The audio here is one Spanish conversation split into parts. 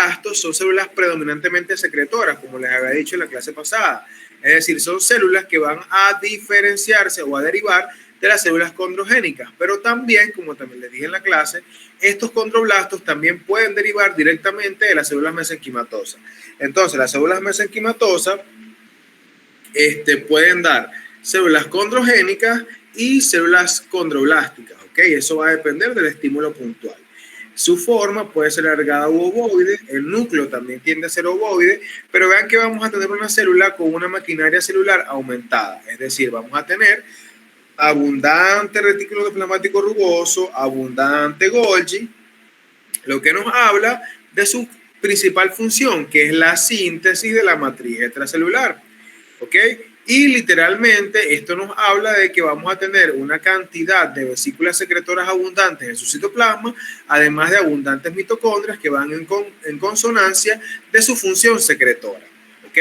condroblastos son células predominantemente secretoras, como les había dicho en la clase pasada. Es decir, son células que van a diferenciarse o a derivar de las células condrogénicas, pero también, como también les dije en la clase, estos condroblastos también pueden derivar directamente de las células mesenquimatosas. Entonces, las células mesenquimatosas pueden dar células condrogénicas y células condroblásticas, ¿ok? Eso va a depender del estímulo puntual. Su forma puede ser alargada u ovoide, el núcleo también tiende a ser ovoide, pero vean que vamos a tener una célula con una maquinaria celular aumentada, es decir, vamos a tener abundante retículo endoplasmático rugoso, abundante Golgi, lo que nos habla de su principal función, que es la síntesis de la matriz extracelular, ¿ok? Y literalmente esto nos habla de que vamos a tener una cantidad de vesículas secretoras abundantes en su citoplasma, además de abundantes mitocondrias que van en consonancia de su función secretora, ¿ok?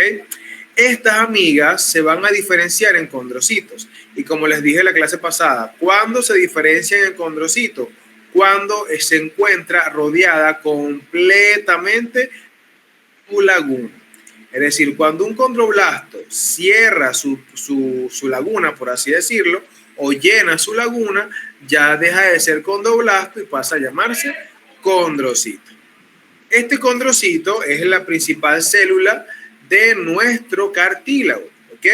Estas amigas se van a diferenciar en condrocitos. Y como les dije en la clase pasada, ¿cuándo se diferencian en condrocitos? Cuando se encuentra rodeada completamente su laguna. Es decir, cuando un condroblasto cierra su laguna, por así decirlo, o llena su laguna, ya deja de ser condroblasto y pasa a llamarse condrocito. Este condrocito es la principal célula de nuestro cartílago, ¿ok?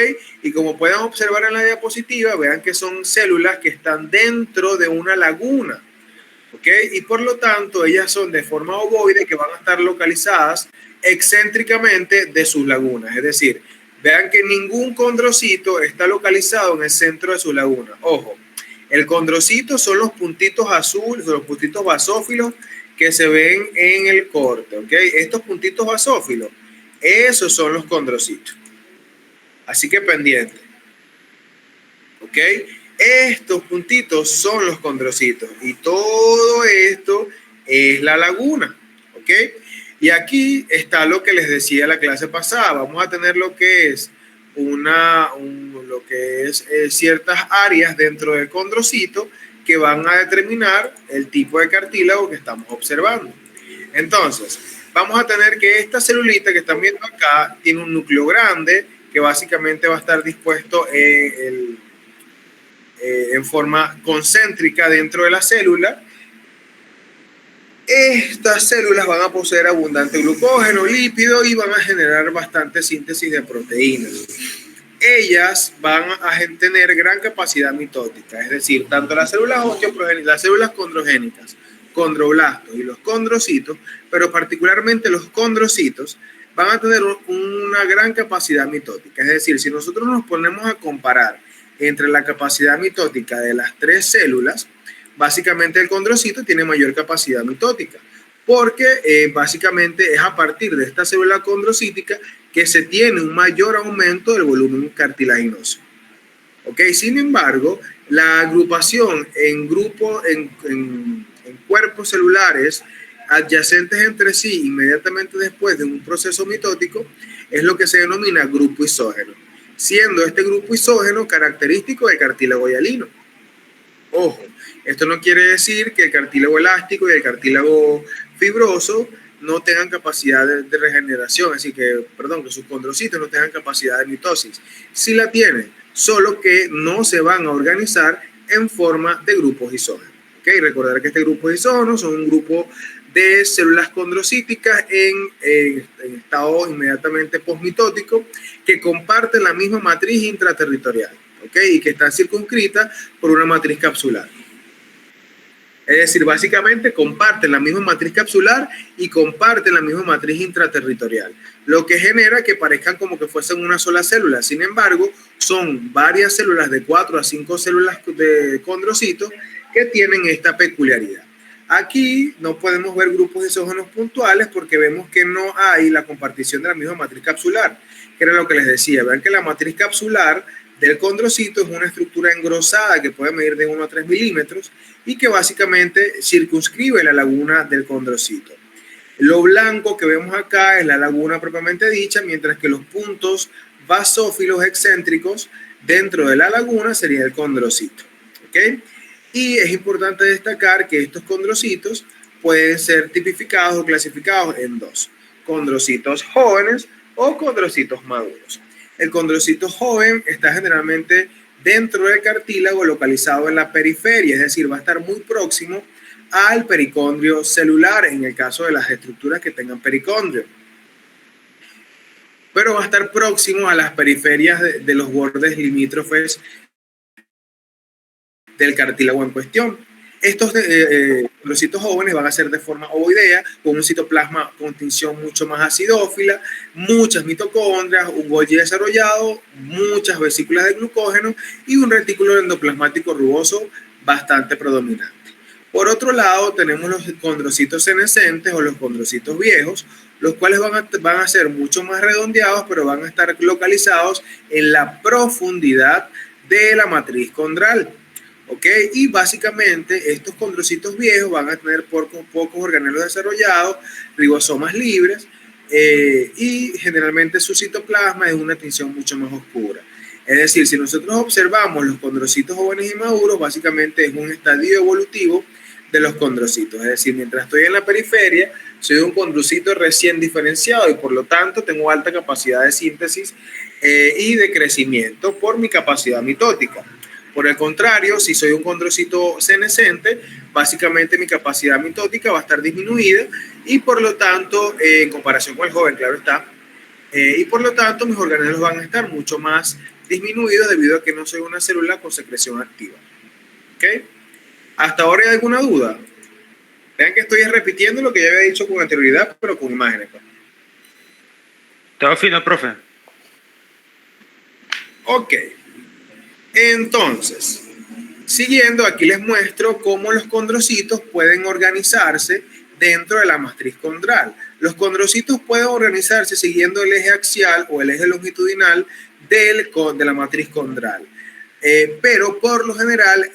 Y como pueden observar en la diapositiva, vean que son células que están dentro de una laguna, ¿ok? Y por lo tanto, ellas son de forma ovoide que van a estar localizadas excéntricamente de sus lagunas. Es decir, vean que ningún condrocito está localizado en el centro de su laguna. Ojo, el condrocito son los puntitos azules, los puntitos basófilos que se ven en el corte, ¿ok? Estos puntitos basófilos, esos son los condrocitos. Así que pendiente, ¿ok? Estos puntitos son los condrocitos y todo esto es la laguna, ¿ok? Y aquí está lo que les decía la clase pasada. Vamos a tener lo que es ciertas áreas dentro del condrocito que van a determinar el tipo de cartílago que estamos observando. Entonces, vamos a tener que esta celulita que están viendo acá tiene un núcleo grande que básicamente va a estar dispuesto en forma concéntrica dentro de la célula. Estas células van a poseer abundante glucógeno, lípido y van a generar bastante síntesis de proteínas. Ellas van a tener gran capacidad mitótica, es decir, tanto las células osteoprogénicas, las células condrogénicas, condroblastos y los condrocitos, pero particularmente los condrocitos, van a tener una gran capacidad mitótica. Es decir, si nosotros nos ponemos a comparar entre la capacidad mitótica de las tres células, básicamente el condrocito tiene mayor capacidad mitótica, porque básicamente es a partir de esta célula condrocítica que se tiene un mayor aumento del volumen cartilaginoso. ¿Ok? Sin embargo, la agrupación en cuerpos celulares adyacentes entre sí inmediatamente después de un proceso mitótico es lo que se denomina grupo isógeno, siendo este grupo isógeno característico del cartílago hialino. Ojo, esto no quiere decir que el cartílago elástico y el cartílago fibroso no tengan capacidad de regeneración, así que sus condrocitos no tengan capacidad de mitosis. Sí la tienen, solo que no se van a organizar en forma de grupos isógenos. ¿Okay? Recordar que este grupo isógeno son un grupo de células condrocíticas en estado inmediatamente posmitótico que comparten la misma matriz intraterritorial, ¿okay? Y que están circunscritas por una matriz capsular. Es decir, básicamente comparten la misma matriz capsular y comparten la misma matriz intraterritorial, lo que genera que parezcan como que fuesen una sola célula. Sin embargo, son varias células de 4 a 5 células de condrocitos que tienen esta peculiaridad. Aquí no podemos ver grupos isógenos puntuales porque vemos que no hay la compartición de la misma matriz capsular, que era lo que les decía. Vean que la matriz capsular del condrocito es una estructura engrosada que puede medir de 1 a 3 milímetros y que básicamente circunscribe la laguna del condrocito. Lo blanco que vemos acá es la laguna propiamente dicha, mientras que los puntos basófilos excéntricos dentro de la laguna sería el condrocito. ¿Okay? Y es importante destacar que estos condrocitos pueden ser tipificados o clasificados en dos. condrocitos jóvenes o condrocitos maduros. El condrocito joven está generalmente dentro del cartílago, localizado en la periferia, es decir, va a estar muy próximo al pericondrio celular en el caso de las estructuras que tengan pericondrio, pero va a estar próximo a las periferias de los bordes limítrofes del cartílago en cuestión. Estos condrocitos jóvenes van a ser de forma ovoidea, con un citoplasma con tinción mucho más acidófila, muchas mitocondrias, un Golgi desarrollado, muchas vesículas de glucógeno y un retículo endoplasmático rugoso bastante predominante. Por otro lado, tenemos los condrocitos senescentes o los condrocitos viejos, los cuales van a ser mucho más redondeados, pero van a estar localizados en la profundidad de la matriz condral. ¿Ok? Y básicamente estos condrocitos viejos van a tener pocos organelos desarrollados, ribosomas libres, y generalmente su citoplasma es una tinción mucho más oscura. Es decir, si nosotros observamos los condrocitos jóvenes y maduros, básicamente es un estadio evolutivo de los condrocitos. Es decir, mientras estoy en la periferia, soy un condrocito recién diferenciado y por lo tanto tengo alta capacidad de síntesis y de crecimiento por mi capacidad mitótica. Por el contrario, si soy un condrocito senescente, básicamente mi capacidad mitótica va a estar disminuida y por lo tanto, en comparación con el joven, claro está, y por lo tanto mis organelos van a estar mucho más disminuidos debido a que no soy una célula con secreción activa. ¿Ok? ¿Hasta ahora hay alguna duda? Vean que estoy repitiendo lo que ya había dicho con anterioridad, pero con imágenes. Todo fino, profe. Ok. Entonces, siguiendo, aquí les muestro cómo los condrocitos pueden organizarse dentro de la matriz condral. Los condrocitos pueden organizarse siguiendo el eje axial o el eje longitudinal de la matriz condral. Pero por lo general,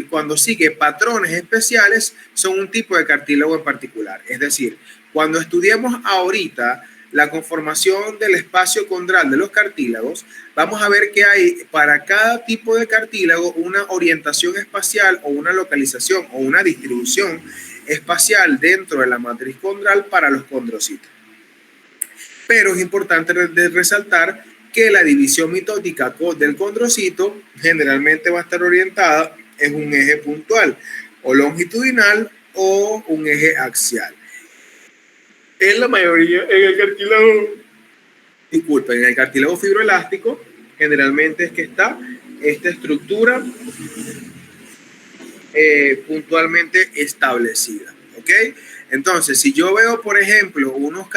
cuando sigue patrones especiales, son un tipo de cartílago en particular. Es decir, cuando estudiemos ahorita la conformación del espacio condral de los cartílagos, vamos a ver que hay para cada tipo de cartílago una orientación espacial o una localización o una distribución espacial dentro de la matriz condral para los condrocitos. Pero es importante resaltar que la división mitótica del condrocito generalmente va a estar orientada en un eje puntual o longitudinal o un eje axial. En la mayoría, en el cartílago fibroelástico, generalmente es que está esta estructura puntualmente establecida. ¿Ok? Entonces, si yo veo, por ejemplo, unos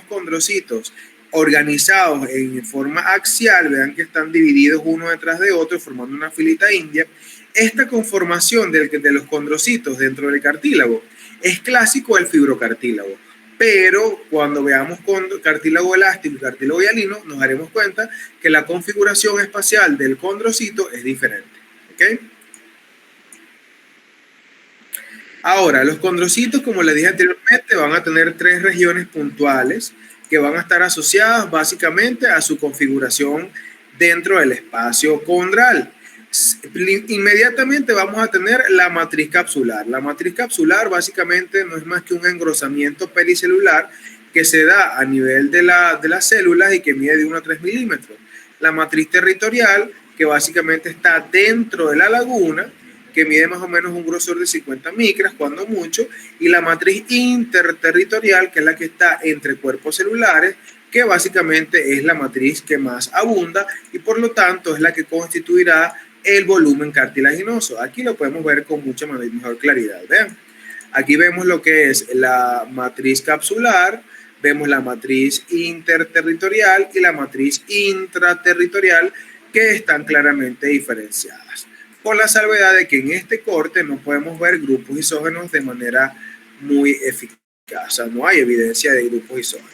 condrocitos organizados en forma axial, vean que están divididos uno detrás de otro, formando una filita india. Esta conformación de los condrocitos dentro del cartílago es clásico del fibrocartílago. Pero cuando veamos cartílago elástico y cartílago hialino, nos daremos cuenta que la configuración espacial del condrocito es diferente. ¿Ok? Ahora, los condrocitos, como les dije anteriormente, van a tener 3 regiones puntuales que van a estar asociadas básicamente a su configuración dentro del espacio condral. Inmediatamente vamos a tener la matriz capsular. La matriz capsular básicamente no es más que un engrosamiento pericelular que se da a nivel de las células y que mide de 1 a 3 milímetros. La matriz territorial, que básicamente está dentro de la laguna, que mide más o menos un grosor de 50 micras, cuando mucho, y la matriz interterritorial, que es la que está entre cuerpos celulares, que básicamente es la matriz que más abunda y por lo tanto es la que constituirá el volumen cartilaginoso. Aquí lo podemos ver con mucha mejor claridad. Vean, aquí vemos lo que es la matriz capsular, vemos la matriz interterritorial y la matriz intraterritorial, que están claramente diferenciadas, con la salvedad de que en este corte no podemos ver grupos isógenos de manera muy eficaz. O sea, no hay evidencia de grupos isógenos.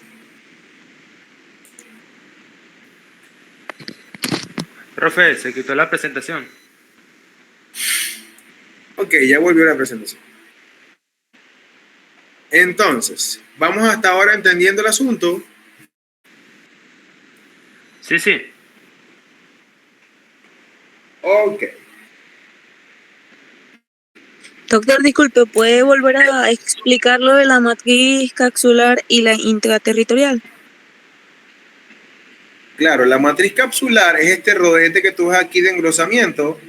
Profe, se quitó la presentación. Ok, ya volvió la presentación. Entonces, ¿vamos hasta ahora entendiendo el asunto? Sí, sí. Ok. Doctor, disculpe, ¿puede volver a explicar lo de la matriz capsular y la intraterritorial? Claro, la matriz capsular es este rodete que tú ves aquí de engrosamiento.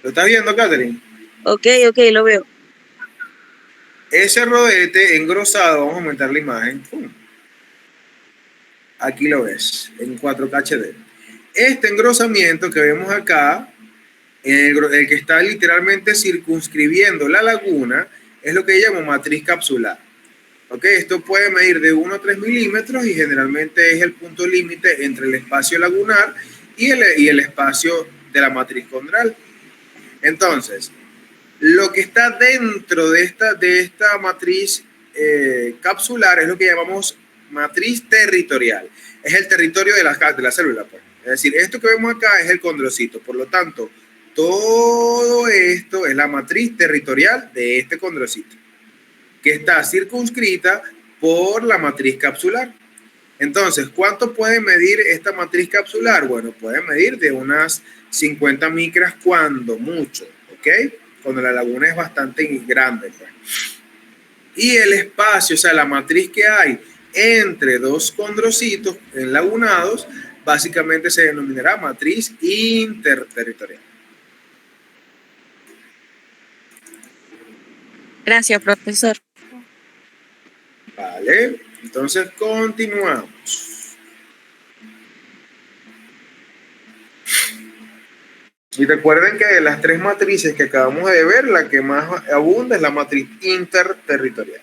¿Lo estás viendo, Catherine? Ok, lo veo. Ese rodete engrosado, vamos a aumentar la imagen. Aquí lo ves, en 4K HD. Este engrosamiento que vemos acá, el que está literalmente circunscribiendo la laguna, es lo que llamo matriz capsular. ¿Ok? Esto puede medir de 1 a 3 milímetros y generalmente es el punto límite entre el espacio lagunar y el espacio de la matriz condral. Entonces, lo que está dentro de esta matriz capsular es lo que llamamos matriz territorial. Es el territorio de la célula, pues. Es decir, esto que vemos acá es el condrocito. Por lo tanto, todo esto es la matriz territorial de este condrocito, que está circunscrita por la matriz capsular. Entonces, ¿cuánto puede medir esta matriz capsular? Bueno, puede medir de unas 50 micras cuando mucho, ¿ok? Cuando la laguna es bastante grande, pues. Y el espacio, o sea, la matriz que hay entre dos condrocitos enlagunados, básicamente se denominará matriz interterritorial. Gracias, profesor. Vale, entonces continuamos. Y recuerden que de las tres matrices que acabamos de ver, la que más abunda es la matriz interterritorial.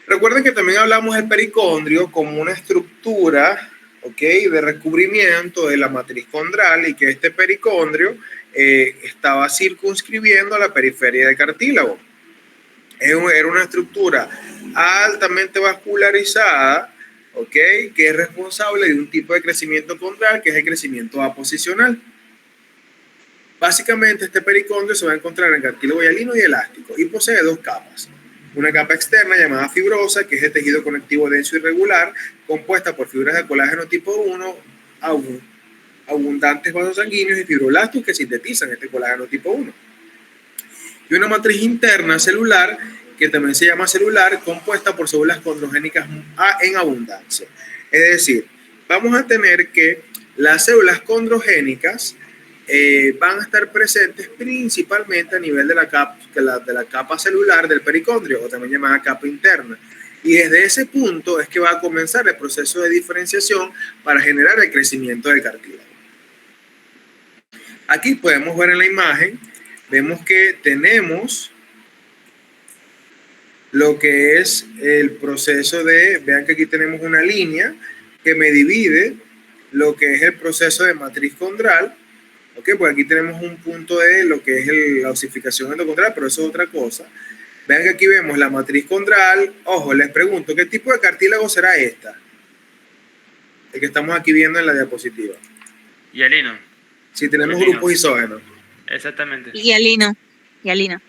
Recuerden que también hablamos del pericondrio como una estructura, ¿ok?, de recubrimiento de la matriz condral, y que este pericondrio estaba circunscribiendo a la periferia del cartílago. Era una estructura altamente vascularizada, ¿ok?, que es responsable de un tipo de crecimiento condral, que es el crecimiento aposicional. Básicamente, este pericondrio se va a encontrar en el cartílago hialino y elástico y posee dos capas. Una capa externa llamada fibrosa, que es el tejido conectivo denso y regular, compuesta por fibras de colágeno tipo 1, abundantes vasos sanguíneos y fibroblastos que sintetizan este colágeno tipo 1. Y una matriz interna celular, que también se llama celular, compuesta por células condrogénicas en abundancia. Es decir, vamos a tener que las células condrogénicas van a estar presentes principalmente a nivel de la capa celular del pericondrio, o también llamada capa interna. Y desde ese punto es que va a comenzar el proceso de diferenciación para generar el crecimiento del cartílago. Aquí podemos ver en la imagen, vemos que tenemos lo que es el proceso vean que aquí tenemos una línea que me divide lo que es el proceso de matriz condral. Ok, pues aquí tenemos un punto de lo que es la osificación endocondral, pero eso es otra cosa. Vean que aquí vemos la matriz condral. Ojo, les pregunto, ¿qué tipo de cartílago será esta? El que estamos aquí viendo en la diapositiva. Hialino. Si tenemos grupos isógenos. Exactamente. Hialino. Hialino.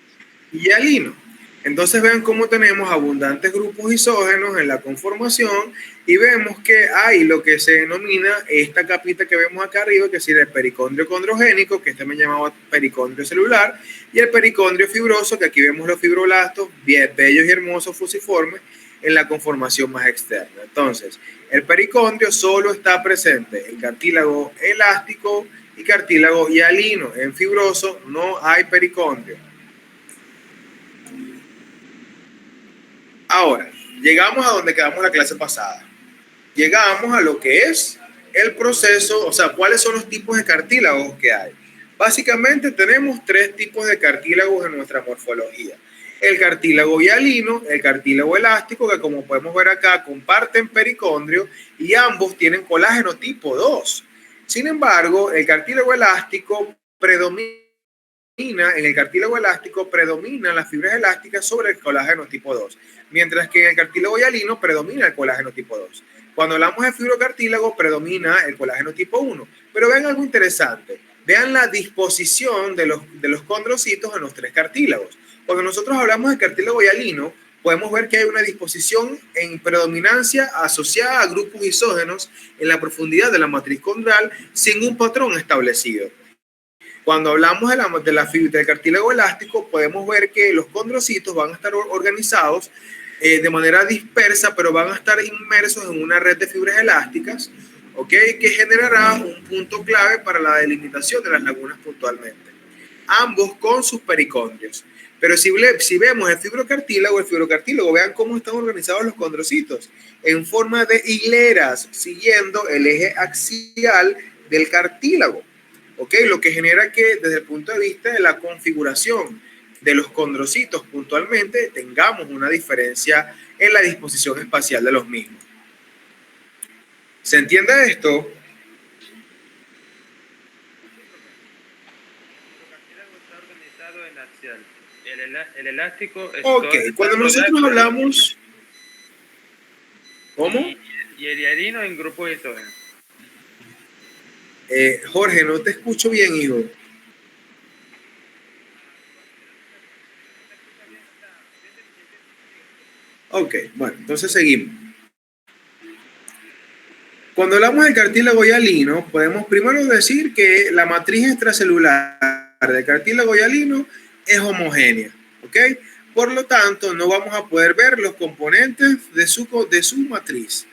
Entonces vean cómo tenemos abundantes grupos isógenos en la conformación, y vemos que hay lo que se denomina esta capita que vemos acá arriba, que es el pericondrio condrogénico, que también llamado pericondrio celular, y el pericondrio fibroso, que aquí vemos los fibroblastos, bien bellos y hermosos fusiformes, en la conformación más externa. Entonces, el pericondrio solo está presente en cartílago elástico y cartílago hialino. En fibroso no hay pericondrio. Ahora, llegamos a donde quedamos la clase pasada. Llegamos a lo que es el proceso, o sea, cuáles son los tipos de cartílagos que hay. Básicamente tenemos tres tipos de cartílagos en nuestra morfología. El cartílago hialino, el cartílago elástico, que como podemos ver acá comparten pericondrio y ambos tienen colágeno tipo 2. Sin embargo, el cartílago elástico en el cartílago elástico predominan las fibras elásticas sobre el colágeno tipo 2, mientras que en el cartílago hialino predomina el colágeno tipo 2. Cuando hablamos de fibrocartílago, predomina el colágeno tipo 1. Pero vean algo interesante. Vean la disposición de los condrocitos en los tres cartílagos. Cuando nosotros hablamos de cartílago hialino, podemos ver que hay una disposición en predominancia asociada a grupos isógenos en la profundidad de la matriz condral sin un patrón establecido. Cuando hablamos del cartílago elástico, podemos ver que los condrocitos van a estar organizados de manera dispersa, pero van a estar inmersos en una red de fibras elásticas, ¿ok? Que generará un punto clave para la delimitación de las lagunas puntualmente, ambos con sus pericondrios. Pero si vemos el fibrocartílago, vean cómo están organizados los condrocitos en forma de hileras, siguiendo el eje axial del cartílago, ¿ok? Lo que genera que desde el punto de vista de la configuración de los condrocitos puntualmente tengamos una diferencia en la disposición espacial de los mismos. ¿Se entiende esto? El elástico ok, cuando nosotros hablamos... ¿Cómo? Y el hialino en grupos isógenos. Jorge, no te escucho bien, hijo. Ok, bueno, entonces seguimos. Cuando hablamos del cartílago hialino, podemos primero decir que la matriz extracelular del cartílago hialino es homogénea, ¿ok? Por lo tanto, no vamos a poder ver los componentes de su matriz,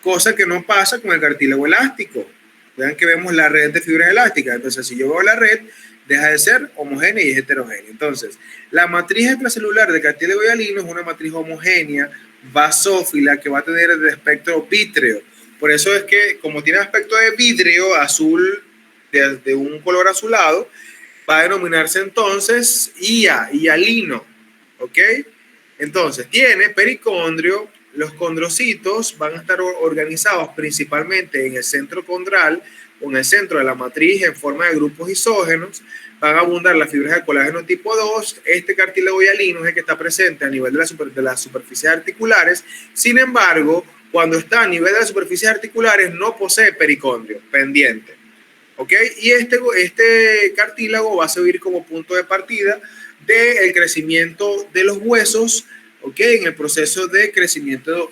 cosa que no pasa con el cartílago elástico. Vean que vemos la red de fibras elásticas. Entonces, si yo veo la red, deja de ser homogénea y es heterogénea. Entonces, la matriz extracelular del cartílago hialino es una matriz homogénea, basófila, que va a tener el espectro vítreo. Por eso es que, como tiene aspecto de vidrio azul, de un color azulado, va a denominarse entonces hialino, ¿ok? Entonces, tiene pericondrio. Los condrocitos van a estar organizados principalmente en el centro condral o en el centro de la matriz en forma de grupos isógenos. Van a abundar las fibras de colágeno tipo 2. Este cartílago hialino es el que está presente a nivel de las superficies articulares. Sin embargo, cuando está a nivel de las superficies articulares no posee pericondrio pendiente, ¿ok? Y este cartílago va a servir como punto de partida del crecimiento de los huesos, ¿ok? En el proceso de crecimiento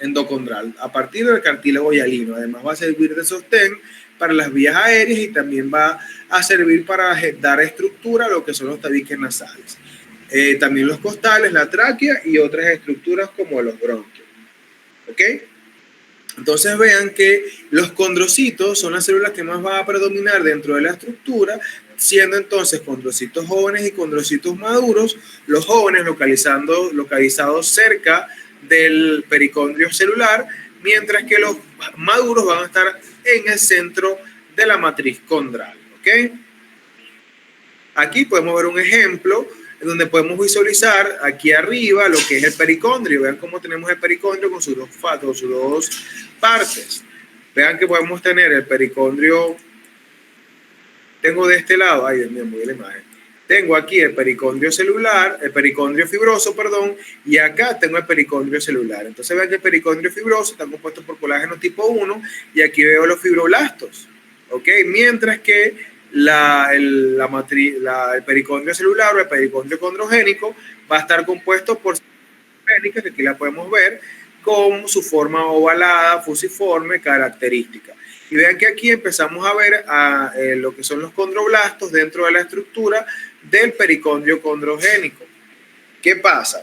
endocondral a partir del cartílago hialino. Además va a servir de sostén para las vías aéreas y también va a servir para dar estructura a lo que son los tabiques nasales. También los costales, la tráquea y otras estructuras como los bronquios, ¿ok? Entonces vean que los condrocitos son las células que más van a predominar dentro de la estructura, siendo entonces condrocitos jóvenes y condrocitos maduros, los jóvenes localizados cerca del pericondrio celular, mientras que los maduros van a estar en el centro de la matriz condral, ¿ok? Aquí podemos ver un ejemplo en donde podemos visualizar aquí arriba lo que es el pericondrio. Vean cómo tenemos el pericondrio con sus dos partes. Vean que podemos tener el pericondrio. Tengo de este lado, ay Dios mío, muy bien la imagen. Tengo aquí el pericondrio celular, el pericondrio fibroso, perdón, y acá tengo el pericondrio celular. Entonces vean que el pericondrio fibroso está compuesto por colágeno tipo 1 y aquí veo los fibroblastos, ¿ok? Mientras que el pericondrio celular o el pericondrio condrogénico va a estar compuesto por células que aquí la podemos ver con su forma ovalada, fusiforme, característica. Y vean que aquí empezamos a ver lo que son los condroblastos dentro de la estructura del pericondrio condrogénico. ¿Qué pasa?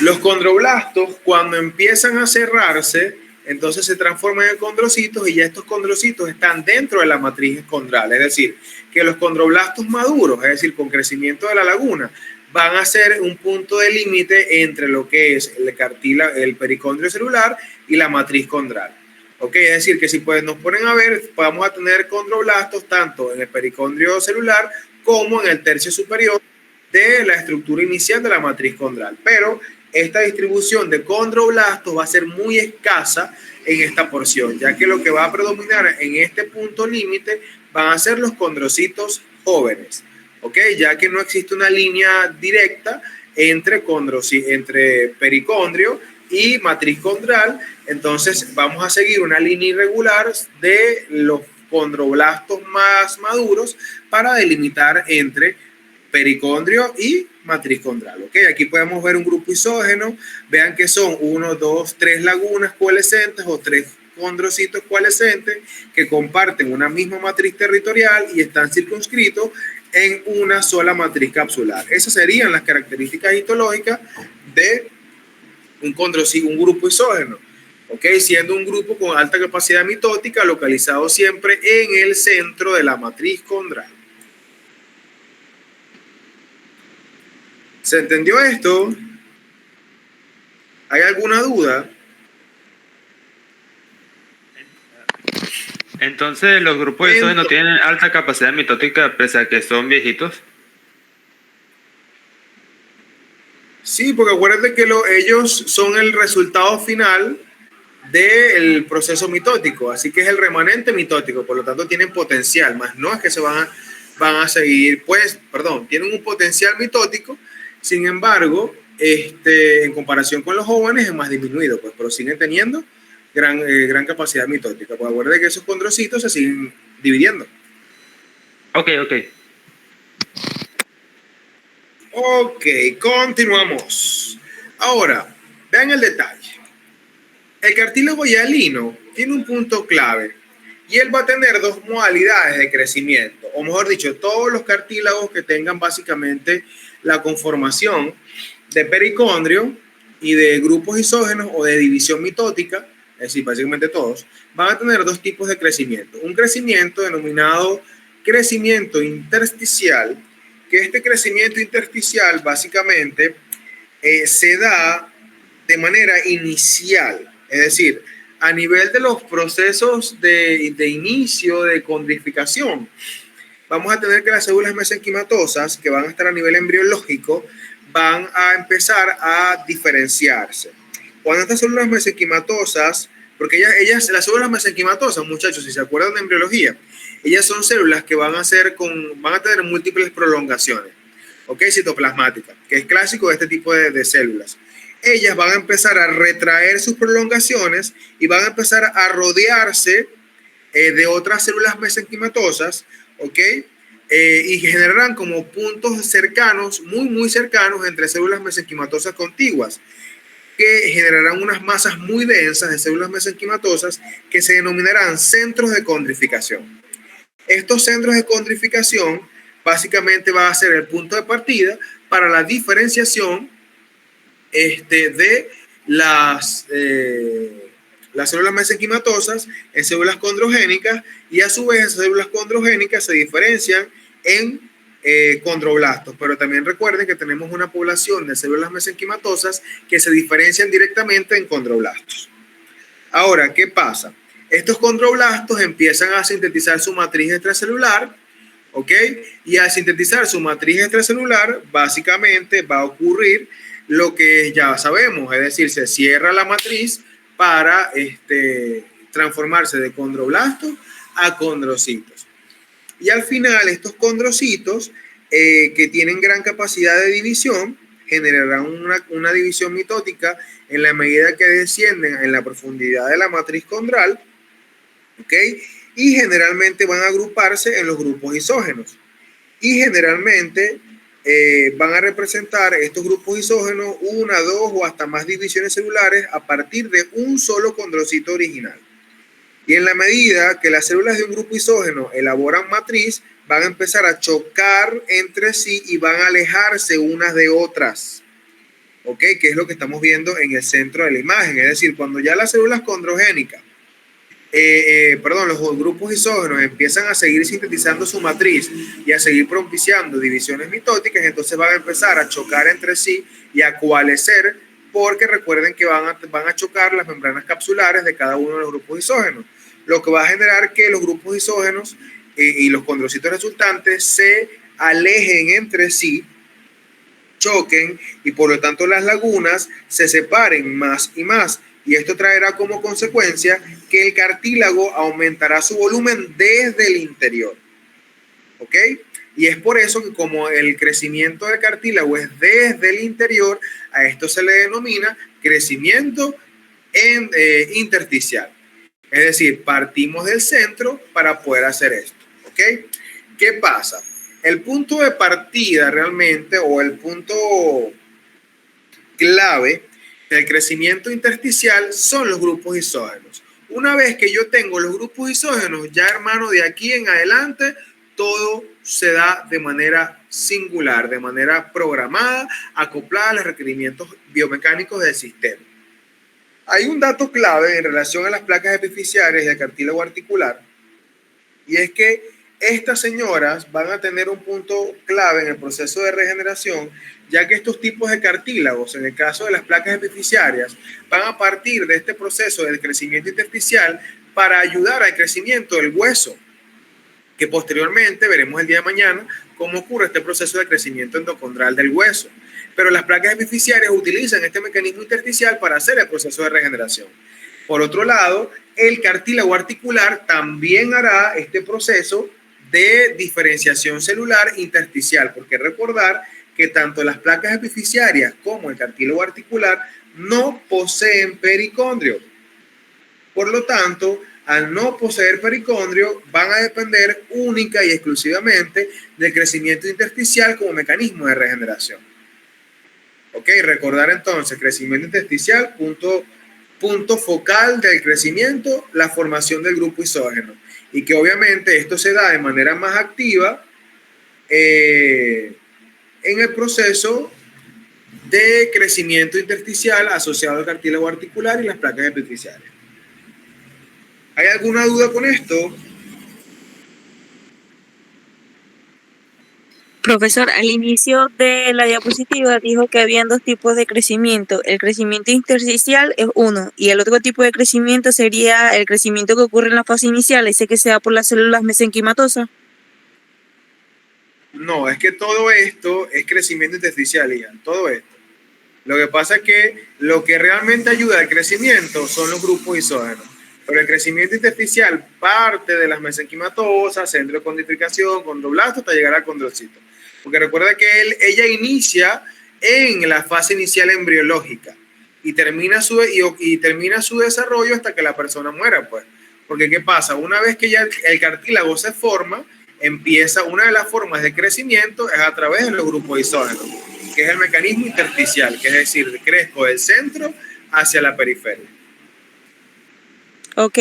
Los condroblastos, cuando empiezan a cerrarse, entonces se transforman en condrocitos y ya estos condrocitos están dentro de la matriz condral. Es decir, que los condroblastos maduros, es decir, con crecimiento de la laguna, van a ser un punto de límite entre lo que es el pericondrio celular y la matriz condral. Ok, es decir, que si nos ponen a ver, vamos a tener condroblastos tanto en el pericondrio celular como en el tercio superior de la estructura inicial de la matriz condral. Pero esta distribución de condroblastos va a ser muy escasa en esta porción, ya que lo que va a predominar en este punto límite van a ser los condrocitos jóvenes. Ok, ya que no existe una línea directa entre pericondrio y matriz condral, entonces vamos a seguir una línea irregular de los condroblastos más maduros para delimitar entre pericondrio y matriz condral. ¿Ok? Aquí podemos ver un grupo isógeno. Vean que son 1, 2, 3 lagunas coalescentes o 3 condrocitos coalescentes que comparten una misma matriz territorial y están circunscritos en una sola matriz capsular. Esas serían las características histológicas de un grupo isógeno, ¿ok? Siendo un grupo con alta capacidad mitótica localizado siempre en el centro de la matriz condral. ¿Se entendió esto? ¿Hay alguna duda? Entonces, los grupos isógenos tienen alta capacidad mitótica pese a que son viejitos. Sí, porque acuérdate que ellos son el resultado final del proceso mitótico, así que es el remanente mitótico, por lo tanto tienen potencial, más no es que se van a seguir, pues, perdón, tienen un potencial mitótico, sin embargo, en comparación con los jóvenes es más disminuido, pues, pero siguen teniendo gran capacidad mitótica. Pues acuérdate que esos condrocitos se siguen dividiendo. Ok. Ok, continuamos. Ahora, vean el detalle. El cartílago hialino tiene un punto clave y él va a tener dos modalidades de crecimiento, o mejor dicho, todos los cartílagos que tengan básicamente la conformación de pericondrio y de grupos isógenos o de división mitótica, es decir, básicamente todos, van a tener dos tipos de crecimiento. Un crecimiento denominado crecimiento intersticial, que este crecimiento intersticial básicamente se da de manera inicial, es decir, a nivel de los procesos de inicio de condrificación. Vamos a tener que las células mesenquimatosas, que van a estar a nivel embriológico, van a empezar a diferenciarse. Cuando estas células mesenquimatosas, porque las células mesenquimatosas, muchachos, si se acuerdan de embriología, ellas son células que van a tener múltiples prolongaciones, ¿ok? Citoplasmáticas, que es clásico de este tipo de células. Ellas van a empezar a retraer sus prolongaciones y van a empezar a rodearse de otras células mesenquimatosas, ¿ok? Y generarán como puntos cercanos, muy cercanos entre células mesenquimatosas contiguas, que generarán unas masas muy densas de células mesenquimatosas que se denominarán centros de condrificación. Estos centros de condrificación básicamente va a ser el punto de partida para la diferenciación de las células mesenquimatosas en células condrogénicas, y a su vez esas células condrogénicas se diferencian en condroblastos, pero también recuerden que tenemos una población de células mesenquimatosas que se diferencian directamente en condroblastos. Ahora, ¿qué pasa? Estos condroblastos empiezan a sintetizar su matriz extracelular, ¿ok? Y al sintetizar su matriz extracelular, básicamente va a ocurrir lo que ya sabemos, es decir, se cierra la matriz para transformarse de condroblastos a condrocitos. Y al final, estos condrocitos, que tienen gran capacidad de división, generarán una división mitótica en la medida que descienden en la profundidad de la matriz condral, ¿ok? Y generalmente van a agruparse en los grupos isógenos. Y generalmente van a representar estos grupos isógenos una, dos o hasta más divisiones celulares a partir de un solo condrocito original. Y en la medida que las células de un grupo isógeno elaboran matriz, van a empezar a chocar entre sí y van a alejarse unas de otras. ¿Ok? Que es lo que estamos viendo en el centro de la imagen. Es decir, cuando ya las células condrogénicas, los grupos isógenos empiezan a seguir sintetizando su matriz y a seguir propiciando divisiones mitóticas, entonces van a empezar a chocar entre sí y a coalescer, porque recuerden que van a chocar las membranas capsulares de cada uno de los grupos isógenos, lo que va a generar que los grupos isógenos y los condrocitos resultantes se alejen entre sí, choquen, y por lo tanto las lagunas se separen más y más. Y esto traerá como consecuencia que el cartílago aumentará su volumen desde el interior. ¿Ok? Y es por eso que como el crecimiento del cartílago es desde el interior, a esto se le denomina crecimiento intersticial. Es decir, partimos del centro para poder hacer esto. ¿Ok? ¿Qué pasa? El punto de partida realmente, o el punto clave del crecimiento intersticial, son los grupos isógenos. Una vez que yo tengo los grupos isógenos, ya hermano, de aquí en adelante, todo se da de manera singular, de manera programada, acoplada a los requerimientos biomecánicos del sistema. Hay un dato clave en relación a las placas epifisiarias y el cartílago articular, y es que estas señoras van a tener un punto clave en el proceso de regeneración, ya que estos tipos de cartílagos, en el caso de las placas epifisiarias, van a partir de este proceso del crecimiento intersticial para ayudar al crecimiento del hueso, que posteriormente veremos el día de mañana cómo ocurre este proceso de crecimiento endocondral del hueso. Pero las placas epifisiarias utilizan este mecanismo intersticial para hacer el proceso de regeneración. Por otro lado, el cartílago articular también hará este proceso de diferenciación celular intersticial, porque recordar que tanto las placas epifisiarias como el cartílago articular no poseen pericondrio. Por lo tanto, al no poseer pericondrio, van a depender única y exclusivamente del crecimiento intersticial como mecanismo de regeneración. Ok, recordar entonces, crecimiento intersticial, punto focal del crecimiento, la formación del grupo isógeno. Y que obviamente esto se da de manera más activa en el proceso de crecimiento intersticial asociado al cartílago articular y las placas epifisiarias. ¿Hay alguna duda con esto? Profesor, al inicio de la diapositiva dijo que habían dos tipos de crecimiento. El crecimiento intersticial es uno y el otro tipo de crecimiento sería el crecimiento que ocurre en la fase inicial, ese que se da por las células mesenquimatosas. No, es que todo esto es crecimiento intersticial, Ian, todo esto. Lo que pasa es que lo que realmente ayuda al crecimiento son los grupos isógenos. Pero el crecimiento intersticial parte de las mesenquimatosas, centro de condrificación, condroblasto, hasta llegar al condrocito. Porque recuerda que ella inicia en la fase inicial embriológica y termina su desarrollo hasta que la persona muera, pues. Porque ¿qué pasa? Una vez que ya el cartílago se forma, empieza una de las formas de crecimiento es a través de los grupos isógenos, que es el mecanismo intersticial, que es decir, crezco del centro hacia la periferia. Ok.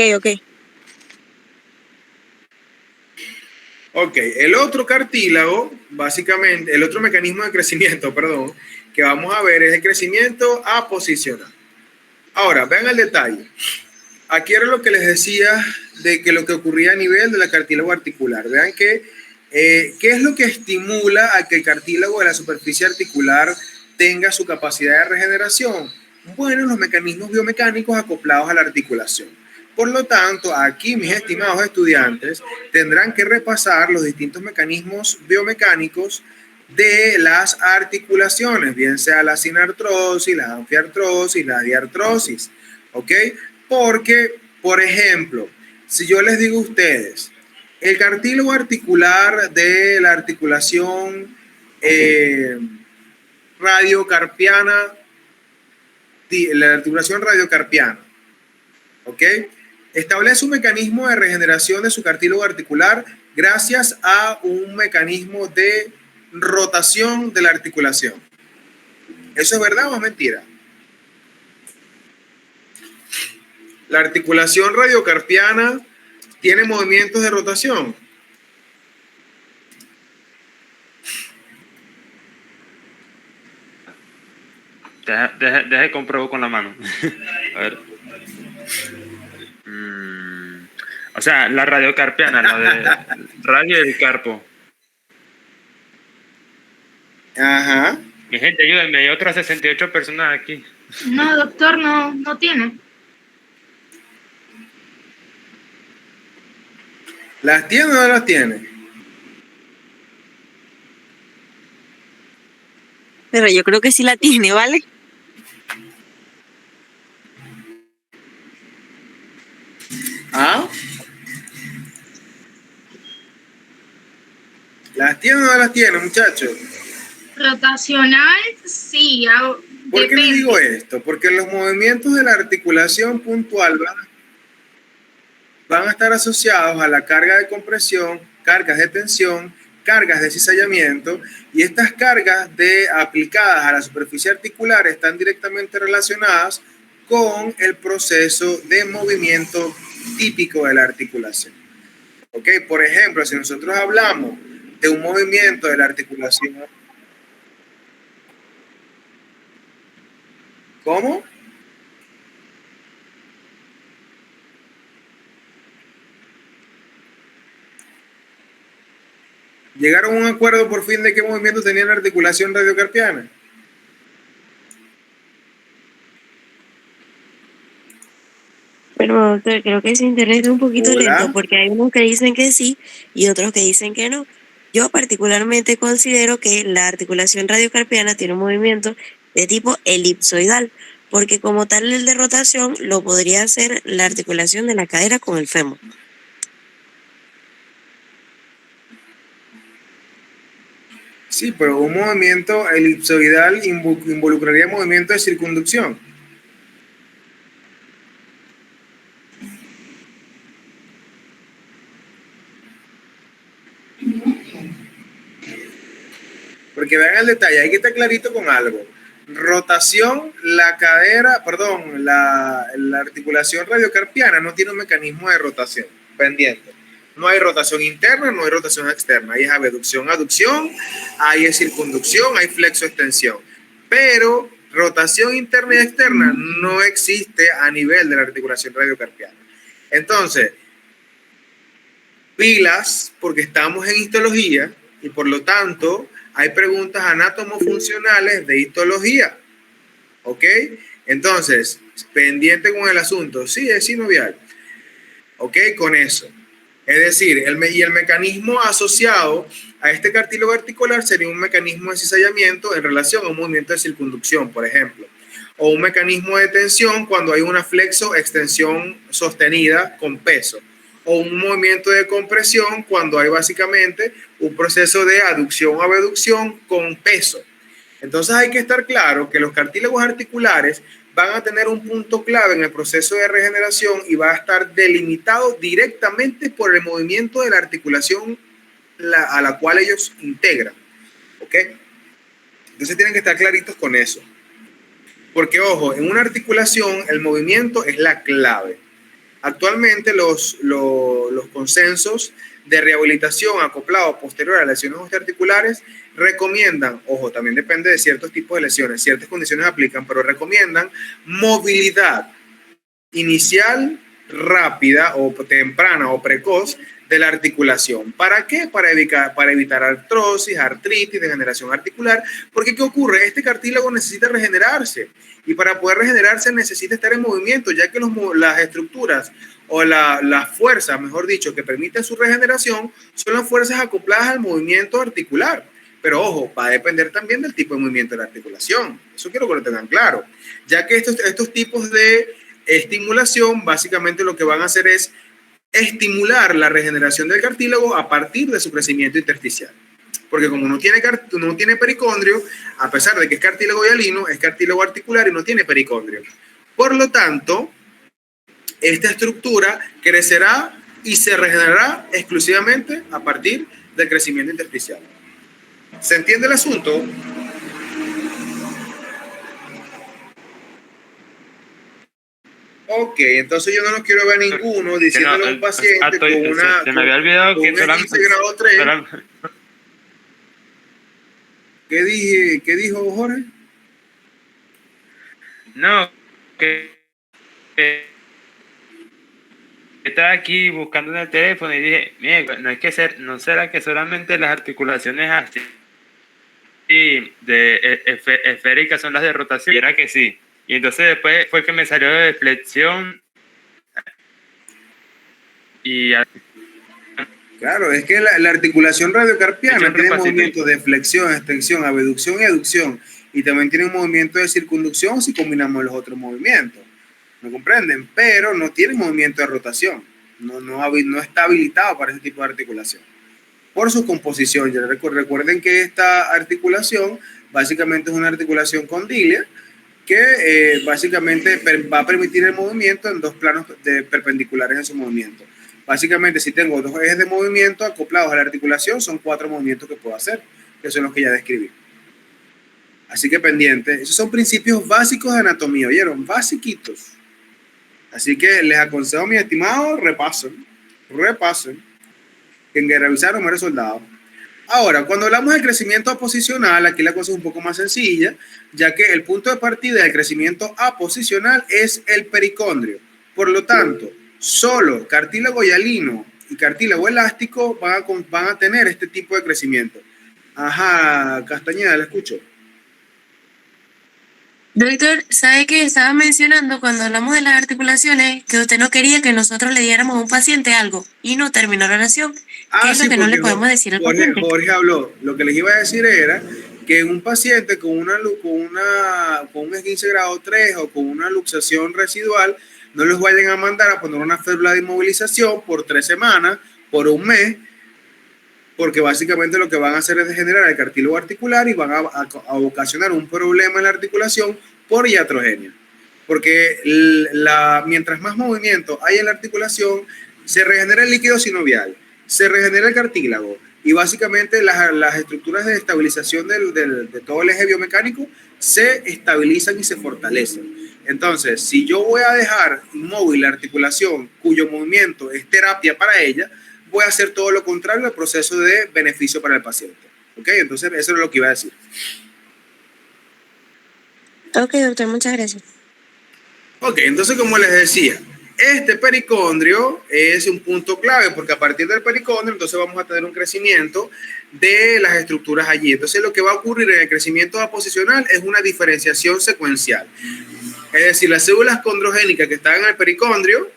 Ok, el otro cartílago, básicamente, el otro mecanismo de crecimiento, perdón, que vamos a ver es el crecimiento aposicional. Ahora, vean el detalle. Aquí era lo que les decía de que lo que ocurría a nivel de la cartílago articular. Vean que, ¿qué es lo que estimula a que el cartílago de la superficie articular tenga su capacidad de regeneración? Bueno, los mecanismos biomecánicos acoplados a la articulación. Por lo tanto, aquí mis estimados estudiantes tendrán que repasar los distintos mecanismos biomecánicos de las articulaciones, bien sea la sinartrosis, la anfiartrosis, la diartrosis, ¿ok? Porque, por ejemplo, si yo les digo a ustedes, el cartílago articular de la articulación radiocarpiana, ¿ok? Establece un mecanismo de regeneración de su cartílago articular gracias a un mecanismo de rotación de la articulación. ¿Eso es verdad o es mentira? La articulación radiocarpiana tiene movimientos de rotación. Deja de comprobar con la mano. A ver. O sea, la radiocarpiana, lo de radio del carpo. Ajá. Mi gente, ayúdenme, hay otras 68 personas aquí. No, doctor, no tiene. ¿Las tiene o no las tiene? Pero yo creo que sí la tiene, ¿vale? ¿Ah? ¿Las tiene o no las tiene, muchachos? Rotacional, sí. ¿Por qué les digo esto? Porque los movimientos de la articulación puntual van a estar asociados a la carga de compresión, cargas de tensión, cargas de cizallamiento, y estas cargas aplicadas a la superficie articular están directamente relacionadas con el proceso de movimiento típico de la articulación. ¿Ok? Por ejemplo, si nosotros hablamos de un movimiento de la articulación, ¿cómo? ¿Llegaron a un acuerdo por fin de qué movimiento tenía la articulación radiocarpiana? Pero doctor, creo que ese internet es un poquito Hola. lento porque hay unos que dicen que sí y otros que dicen que no. Yo particularmente considero que la articulación radiocarpiana tiene un movimiento de tipo elipsoidal, porque como tal el de rotación lo podría hacer la articulación de la cadera con el fémur. Sí, pero un movimiento elipsoidal involucraría movimiento de circunducción. Porque vean el detalle, hay que estar clarito con algo. Rotación, la cadera, perdón, la articulación radiocarpiana no tiene un mecanismo de rotación pendiente. No hay rotación interna, no hay rotación externa. Ahí es abducción, aducción, ahí es circunducción, hay flexo, extensión. Pero rotación interna y externa no existe a nivel de la articulación radiocarpiana. Entonces, pilas, porque estamos en histología y por lo tanto hay preguntas anátomo-funcionales de histología. ¿Ok? Entonces, pendiente con el asunto, sí, es sinovial. ¿Ok? Con eso. Es decir, el mecanismo asociado a este cartílago articular sería un mecanismo de cizallamiento en relación a un movimiento de circunducción, por ejemplo. O un mecanismo de tensión cuando hay una flexo-extensión sostenida con peso. O un movimiento de compresión cuando hay básicamente un proceso de aducción o abducción con peso. Entonces hay que estar claro que los cartílagos articulares van a tener un punto clave en el proceso de regeneración y va a estar delimitado directamente por el movimiento de la articulación a la cual ellos integran. ¿Ok? Entonces tienen que estar claritos con eso. Porque, ojo, en una articulación el movimiento es la clave. Actualmente los consensos de rehabilitación acoplado posterior a lesiones osteoarticulares recomiendan, ojo, también depende de ciertos tipos de lesiones, ciertas condiciones aplican, pero recomiendan movilidad inicial, rápida o temprana o precoz de la articulación. ¿Para qué? Para evitar artrosis, artritis, degeneración articular. Porque ¿qué ocurre? Este cartílago necesita regenerarse y para poder regenerarse necesita estar en movimiento, ya que las estructuras o la fuerza, mejor dicho, que permite su regeneración son las fuerzas acopladas al movimiento articular. Pero ojo, va a depender también del tipo de movimiento de la articulación. Eso quiero que lo tengan claro, ya que estos tipos de estimulación básicamente lo que van a hacer es estimular la regeneración del cartílago a partir de su crecimiento intersticial. Porque como no tiene pericondrio, a pesar de que es cartílago hialino, es cartílago articular y no tiene pericondrio. Por lo tanto, esta estructura crecerá y se regenerará exclusivamente a partir del crecimiento intersticial. ¿Se entiende el asunto? Ok, entonces yo no lo quiero ver ninguno diciéndole a un paciente con una... Se me había olvidado que solamente grado 3. ¿Qué dijo Jorge? No, que estaba aquí buscando en el teléfono y dije, mira, no será que solamente las articulaciones así esféricas son las de rotación. Y era que sí. Y entonces después fue que me salió de flexión y... Claro, es que la articulación radiocarpiana tiene movimientos de flexión, extensión, abducción y aducción. Y también tiene un movimiento de circunducción si combinamos los otros movimientos. ¿Me comprenden? Pero no tiene movimiento de rotación. No está habilitado para ese tipo de articulación. Por su composición, ya recuerden que esta articulación básicamente es una articulación condílea que básicamente va a permitir el movimiento en dos planos perpendiculares en su movimiento. Básicamente, si tengo dos ejes de movimiento acoplados a la articulación, son 4 movimientos que puedo hacer, que son los que ya describí. Así que pendiente. Esos son principios básicos de anatomía, ¿oyeron? Basiquitos. Así que les aconsejo, mis estimados, repasen. Que en guerra avisar no muere soldado. Ahora, cuando hablamos del crecimiento aposicional, aquí la cosa es un poco más sencilla, ya que el punto de partida del crecimiento aposicional es el pericondrio. Por lo tanto, solo cartílago hialino y cartílago elástico van a tener este tipo de crecimiento. Ajá, Castañeda, la escucho. Doctor, ¿sabe que estaba mencionando cuando hablamos de las articulaciones que usted no quería que nosotros le diéramos a un paciente algo y no terminó la oración? ¿Qué es lo que no le podemos decir al paciente? Jorge habló. Lo que les iba a decir era que un paciente con un esguince grado 3 o con una luxación residual no los vayan a mandar a poner una férula de inmovilización por 3 semanas, por un mes, porque básicamente lo que van a hacer es degenerar el cartílago articular y van a ocasionar un problema en la articulación por iatrogenia. Porque mientras más movimiento hay en la articulación, se regenera el líquido sinovial, se regenera el cartílago y básicamente las estructuras de estabilización de todo el eje biomecánico se estabilizan y se fortalecen. Entonces, si yo voy a dejar inmóvil la articulación cuyo movimiento es terapia para ella, voy a hacer todo lo contrario al proceso de beneficio para el paciente. ¿Ok? Entonces, eso es lo que iba a decir. Ok, doctor, muchas gracias. Ok, entonces, como les decía, este pericondrio es un punto clave porque a partir del pericondrio, entonces vamos a tener un crecimiento de las estructuras allí. Entonces, lo que va a ocurrir en el crecimiento aposicional es una diferenciación secuencial. Es decir, las células condrogénicas que están en el pericondrio,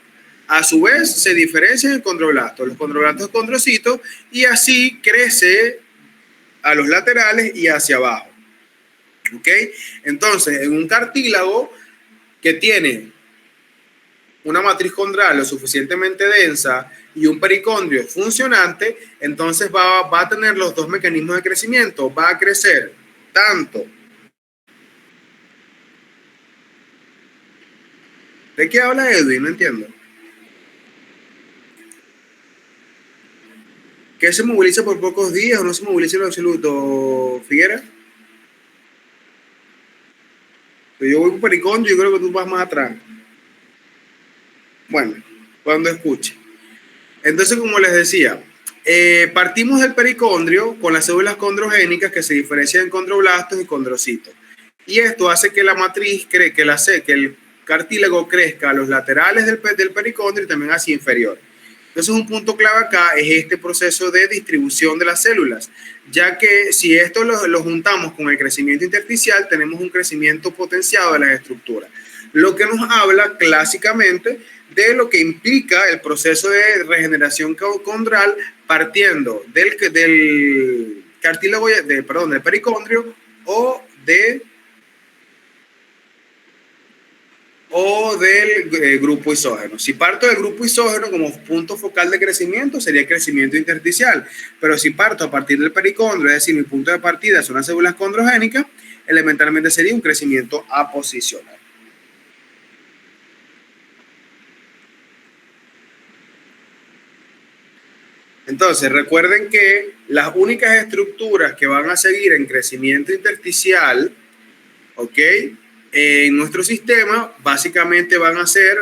a su vez, se diferencian en condroblastos, los condroblastos condrocitos, y así crece a los laterales y hacia abajo. ¿Ok? Entonces, en un cartílago que tiene una matriz condral lo suficientemente densa y un pericondrio funcionante, entonces va a tener los dos mecanismos de crecimiento. Va a crecer tanto. ¿De qué habla Edwin? No entiendo. ¿Que se moviliza por pocos días o no se moviliza en lo absoluto, Figuera? Yo voy por pericondrio, yo creo que tú vas más atrás. Bueno, cuando escuche. Entonces, como les decía, partimos del pericondrio con las células condrogénicas que se diferencian en condroblastos y condrocitos. Y esto hace que la matriz, que el cartílago crezca a los laterales del pericondrio y también hacia inferior. Entonces, un punto clave acá es este proceso de distribución de las células, ya que si esto lo juntamos con el crecimiento intersticial, tenemos un crecimiento potenciado de las estructuras, lo que nos habla clásicamente de lo que implica el proceso de regeneración condral partiendo del cartílago, del pericondrio o del grupo isógeno. Si parto del grupo isógeno como punto focal de crecimiento, sería el crecimiento intersticial. Pero si parto a partir del pericondrio, es decir, mi punto de partida son las células condrogénicas, elementalmente sería un crecimiento aposicional. Entonces, recuerden que las únicas estructuras que van a seguir en crecimiento intersticial, ¿ok?, en nuestro sistema, básicamente van a ser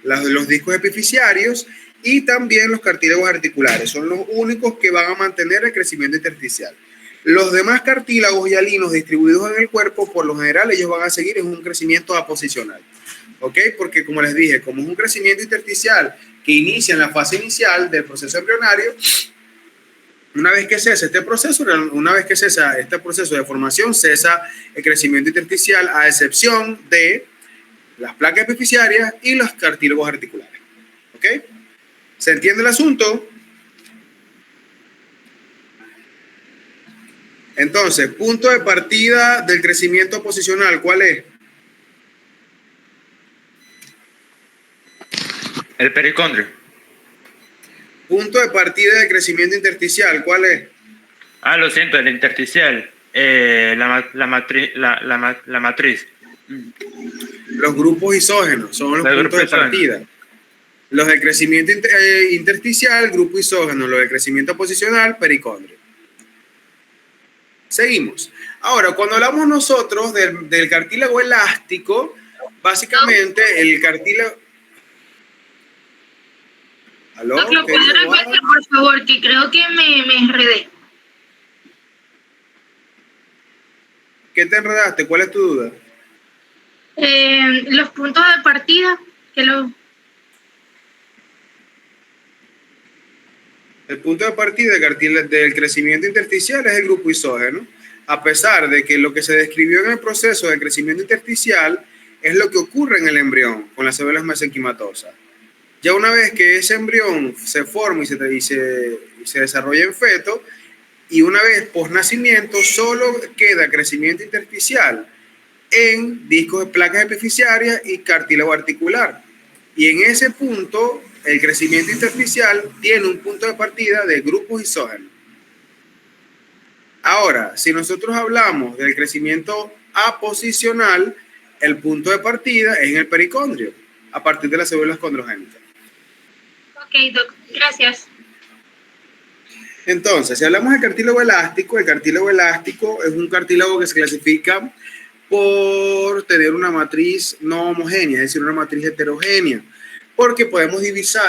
los discos epifisiarios y también los cartílagos articulares. Son los únicos que van a mantener el crecimiento intersticial. Los demás cartílagos hialinos distribuidos en el cuerpo, por lo general, ellos van a seguir en un crecimiento aposicional. ¿Ok? Porque, como les dije, como es un crecimiento intersticial que inicia en la fase inicial del proceso embrionario, una vez que cesa este proceso de formación, cesa el crecimiento intersticial, a excepción de las placas epifisiarias y los cartílagos articulares. ¿Ok? ¿Se entiende el asunto? Entonces, punto de partida del crecimiento posicional, ¿cuál es? El pericondrio. Punto de partida del crecimiento intersticial, ¿cuál es? Lo siento, el intersticial. La matriz. Los grupos isógenos son los puntos de partida. Los del crecimiento intersticial, grupo isógeno. Los del crecimiento posicional, pericondrio. Seguimos. Ahora, cuando hablamos nosotros del cartílago elástico, básicamente el cartílago... ¿Aló? ¿Lo puedo repetir, por favor? Que creo que me enredé. ¿Qué te enredaste? ¿Cuál es tu duda? Los puntos de partida, que lo... El punto de partida del crecimiento intersticial es el grupo isógeno, a pesar de que lo que se describió en el proceso de crecimiento intersticial es lo que ocurre en el embrión con las células mesenquimatosas. Ya una vez que ese embrión se forma y se desarrolla en feto, y una vez posnacimiento solo queda crecimiento intersticial en discos de placas epifisiarias y cartílago articular. Y en ese punto, el crecimiento intersticial tiene un punto de partida de grupos isógenos. Ahora, si nosotros hablamos del crecimiento aposicional, el punto de partida es en el pericondrio, a partir de las células condrogénicas. Ok, doc, gracias. Entonces, si hablamos del cartílago elástico, el cartílago elástico es un cartílago que se clasifica por tener una matriz no homogénea, es decir, una matriz heterogénea, porque podemos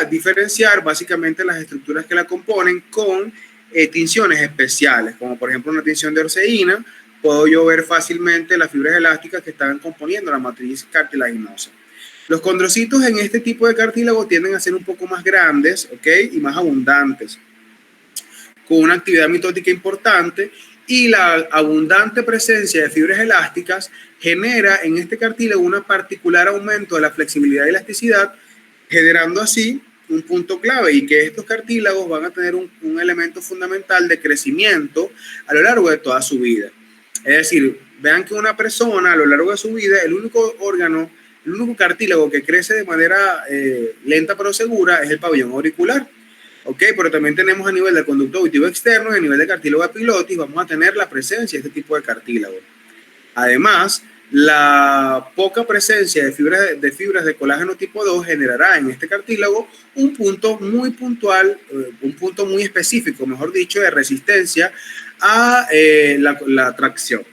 diferenciar básicamente las estructuras que la componen con tinciones especiales, como por ejemplo una tinción de orseína. Puedo yo ver fácilmente las fibras elásticas que están componiendo la matriz cartilaginosa. Los condrocitos en este tipo de cartílago tienden a ser un poco más grandes, ¿ok? Y más abundantes, con una actividad mitótica importante, y la abundante presencia de fibras elásticas genera en este cartílago un particular aumento de la flexibilidad y elasticidad, generando así un punto clave, y que estos cartílagos van a tener un elemento fundamental de crecimiento a lo largo de toda su vida. Es decir, vean que una persona a lo largo de su vida, el único cartílago que crece de manera lenta pero segura es el pabellón auricular. Ok, pero también tenemos a nivel del conducto auditivo externo y a nivel de cartílago epiglottis vamos a tener la presencia de este tipo de cartílago. Además, la poca presencia de fibras de colágeno tipo 2 generará en este cartílago un punto muy puntual, un punto muy específico, mejor dicho, de resistencia a la tracción.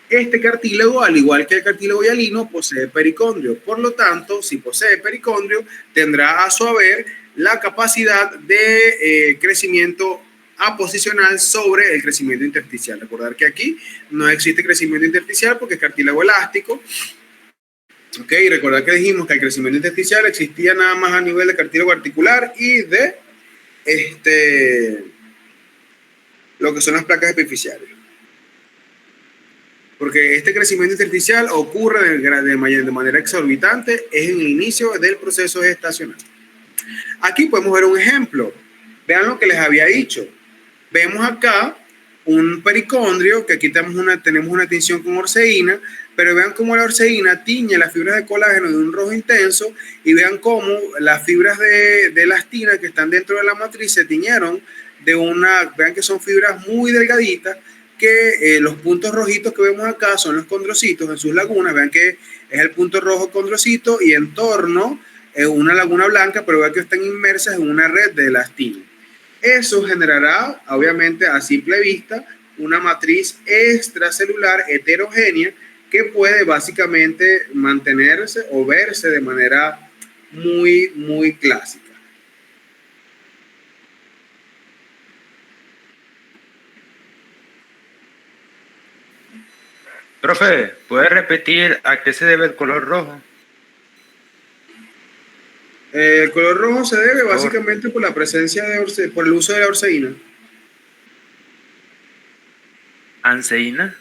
Este cartílago, al igual que el cartílago hialino, posee pericondrio. Por lo tanto, si posee pericondrio, tendrá a su haber la capacidad de crecimiento aposicional sobre el crecimiento intersticial. Recordar que aquí no existe crecimiento intersticial porque es cartílago elástico. Ok, y recordar que dijimos que el crecimiento intersticial existía nada más a nivel de cartílago articular y de lo que son las placas epifisiarias. Porque este crecimiento intersticial ocurre de manera exorbitante, es en el inicio del proceso gestacional. Aquí podemos ver un ejemplo. Vean lo que les había dicho. Vemos acá un pericondrio, que aquí tenemos una tinción con orseína, pero vean cómo la orseína tiñe las fibras de colágeno de un rojo intenso, y vean cómo las fibras de elastina que están dentro de la matriz se tiñeron vean que son fibras muy delgaditas, que los puntos rojitos que vemos acá son los condrocitos en sus lagunas. Vean que es el punto rojo condrocito y en torno una laguna blanca, pero vean que están inmersas en una red de elastina. Eso generará, obviamente, a simple vista, una matriz extracelular heterogénea que puede básicamente mantenerse o verse de manera muy, muy clásica. Profe, ¿puede repetir a qué se debe el color rojo? El color rojo se debe básicamente por la presencia por el uso de la orseína. ¿Anseína?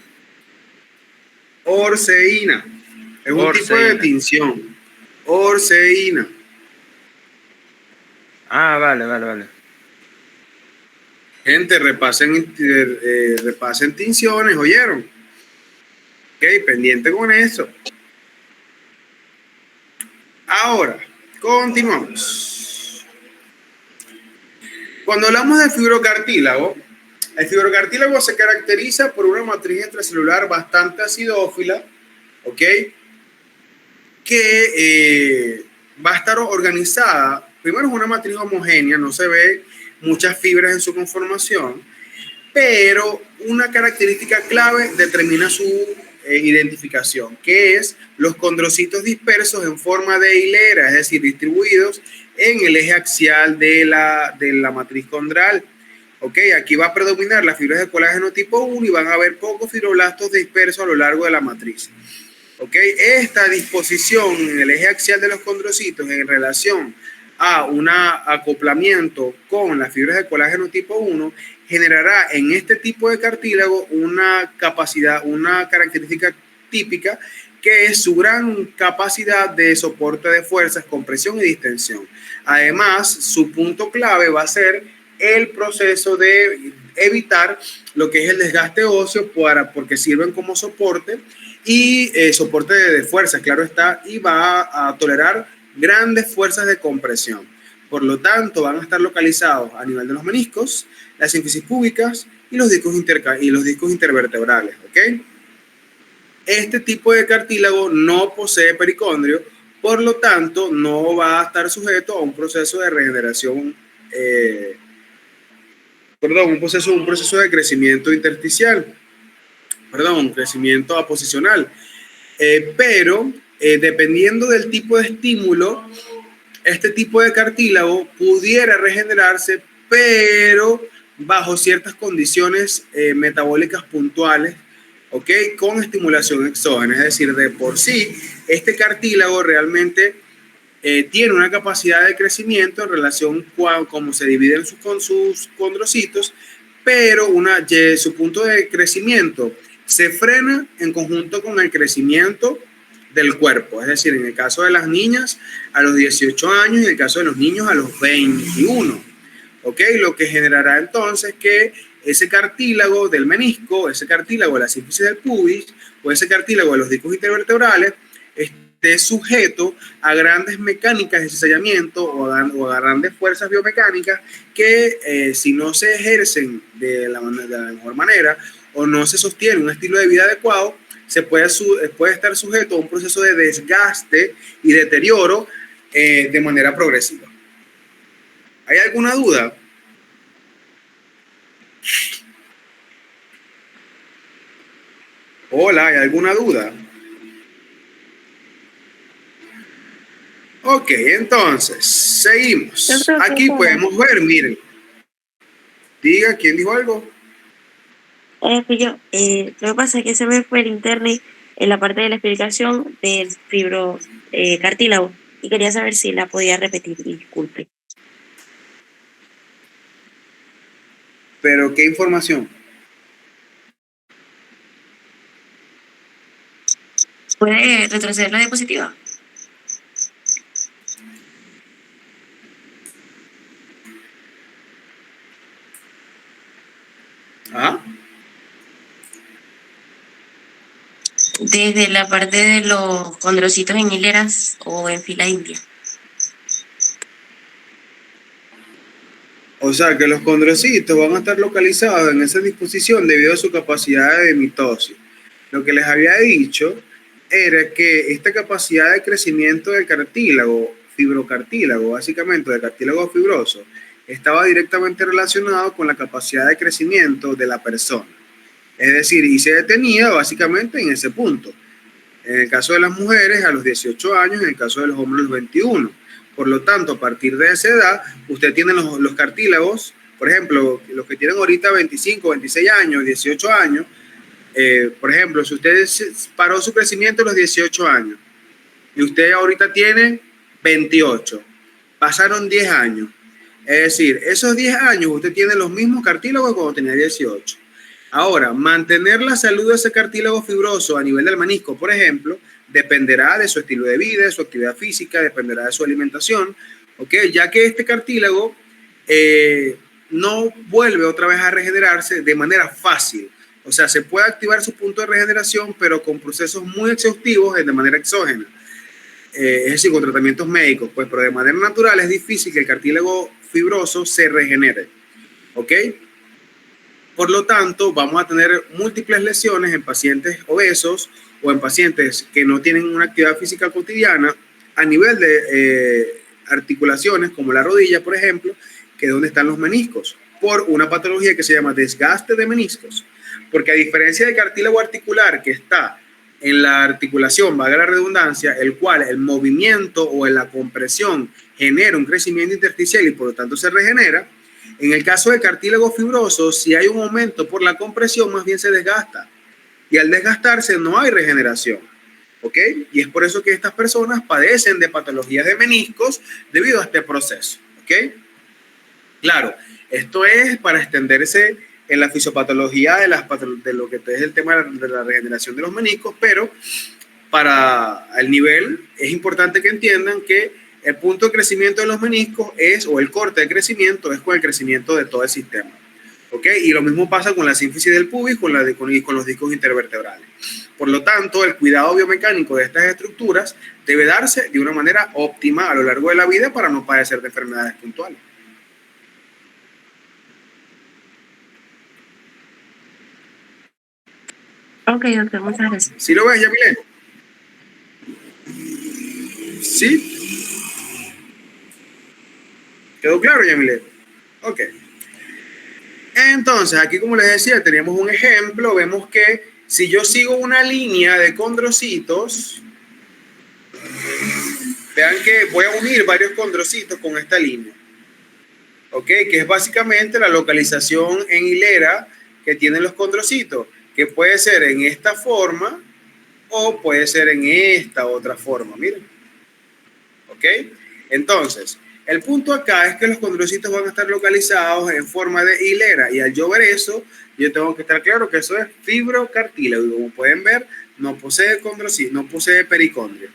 Orseína. Es un tipo de tinción. Orseína. Ah, vale. Gente, repasen tinciones, ¿oyeron? Ok, pendiente con eso. Ahora, continuamos. Cuando hablamos de fibrocartílago, el fibrocartílago se caracteriza por una matriz extracelular bastante acidófila, ¿ok? Que va a estar organizada. Primero es una matriz homogénea, no se ve muchas fibras en su conformación, pero una característica clave determina su identificación, que es los condrocitos dispersos en forma de hilera, es decir, distribuidos en el eje axial de la matriz condral. Ok, aquí va a predominar las fibras de colágeno tipo 1 y van a haber pocos fibroblastos dispersos a lo largo de la matriz. Ok, esta disposición en el eje axial de los condrocitos en relación a un acoplamiento con las fibras de colágeno tipo 1 generará en este tipo de cartílago una capacidad, una característica típica, que es su gran capacidad de soporte de fuerzas, compresión y distensión. Además, su punto clave va a ser el proceso de evitar lo que es el desgaste óseo, porque sirven como soporte y soporte de fuerzas, claro está, y va a tolerar grandes fuerzas de compresión. Por lo tanto, van a estar localizados a nivel de los meniscos, las sínfisis púbicas y los discos intervertebrales. ¿Okay? Este tipo de cartílago no posee pericondrio, por lo tanto, no va a estar sujeto a un proceso de regeneración, un proceso de crecimiento intersticial, un crecimiento aposicional. Pero dependiendo del tipo de estímulo, este tipo de cartílago pudiera regenerarse, pero bajo ciertas condiciones metabólicas puntuales, ¿ok? Con estimulación exógena. Es decir, de por sí, este cartílago realmente tiene una capacidad de crecimiento en relación con cómo se dividen con sus condrocitos, pero su punto de crecimiento se frena en conjunto con el crecimiento del cuerpo. Es decir, en el caso de las niñas a los 18 años y en el caso de los niños a los 21. ¿Ok? Lo que generará entonces que ese cartílago del menisco, ese cartílago de la sínfisis del pubis o ese cartílago de los discos intervertebrales esté sujeto a grandes mecánicas de cizallamiento o a grandes fuerzas biomecánicas que si no se ejercen de la mejor manera o no se sostiene un estilo de vida adecuado, se puede estar sujeto a un proceso de desgaste y deterioro de manera progresiva. ¿Hay alguna duda? Hola, ¿hay alguna duda? Ok, entonces, seguimos. Aquí podemos ver, miren. Diga, ¿quién dijo algo? Lo que pasa es que se me fue el internet en la parte de la explicación del fibrocartílago y quería saber si la podía repetir, disculpe. ¿Pero qué información? ¿Puede retroceder la diapositiva? ¿Ah? Desde la parte de los condrocitos en hileras o en fila india. O sea, que los condrocitos van a estar localizados en esa disposición debido a su capacidad de mitosis. Lo que les había dicho era que esta capacidad de crecimiento del cartílago, fibrocartílago, básicamente del cartílago fibroso, estaba directamente relacionado con la capacidad de crecimiento de la persona. Es decir, y se detenía básicamente en ese punto. En el caso de las mujeres a los 18 años, en el caso de los hombres a los 21. Por lo tanto, a partir de esa edad, usted tiene los cartílagos, por ejemplo, los que tienen ahorita 25, 26 años, 18 años, por ejemplo, si usted paró su crecimiento a los 18 años y usted ahorita tiene 28, pasaron 10 años. Es decir, esos 10 años usted tiene los mismos cartílagos cuando tenía 18. Ahora, mantener la salud de ese cartílago fibroso a nivel del menisco, por ejemplo, dependerá de su estilo de vida, de su actividad física, dependerá de su alimentación, ¿ok? Ya que este cartílago no vuelve otra vez a regenerarse de manera fácil. O sea, se puede activar su punto de regeneración, pero con procesos muy exhaustivos de manera exógena. Es decir, con tratamientos médicos, pues, pero de manera natural es difícil que el cartílago fibroso se regenere, ¿ok? Por lo tanto, vamos a tener múltiples lesiones en pacientes obesos o en pacientes que no tienen una actividad física cotidiana a nivel de articulaciones como la rodilla, por ejemplo, que es donde están los meniscos, por una patología que se llama desgaste de meniscos, porque a diferencia del cartílago articular que está en la articulación, valga la redundancia, el cual el movimiento o en la compresión genera un crecimiento intersticial y por lo tanto se regenera, en el caso del cartílago fibroso, si hay un aumento por la compresión, más bien se desgasta. Y al desgastarse no hay regeneración. ¿Ok? Y es por eso que estas personas padecen de patologías de meniscos debido a este proceso. ¿Ok? Claro, esto es para extenderse en la fisiopatología de lo que es el tema de la regeneración de los meniscos, pero para el nivel es importante que entiendan que el punto de crecimiento de los meniscos o el corte de crecimiento es con el crecimiento de todo el sistema. ¿Ok? Y lo mismo pasa con la sínfisis del pubis con los discos intervertebrales. Por lo tanto, el cuidado biomecánico de estas estructuras debe darse de una manera óptima a lo largo de la vida para no padecer de enfermedades puntuales. Ok, doctor, muchas gracias. ¿Sí lo ves, Yamile? ¿Sí? ¿Quedó claro, Yamile? Ok. Entonces, aquí como les decía, teníamos un ejemplo. Vemos que si yo sigo una línea de condrocitos, vean que voy a unir varios condrocitos con esta línea. Ok, que es básicamente la localización en hilera que tienen los condrocitos, que puede ser en esta forma o puede ser en esta otra forma, miren. ¿Ok? Entonces, el punto acá es que los condrocitos van a estar localizados en forma de hilera y al yo ver eso, yo tengo que estar claro que eso es fibrocartílago. Como pueden ver, no posee condrocitos, no posee pericondrio.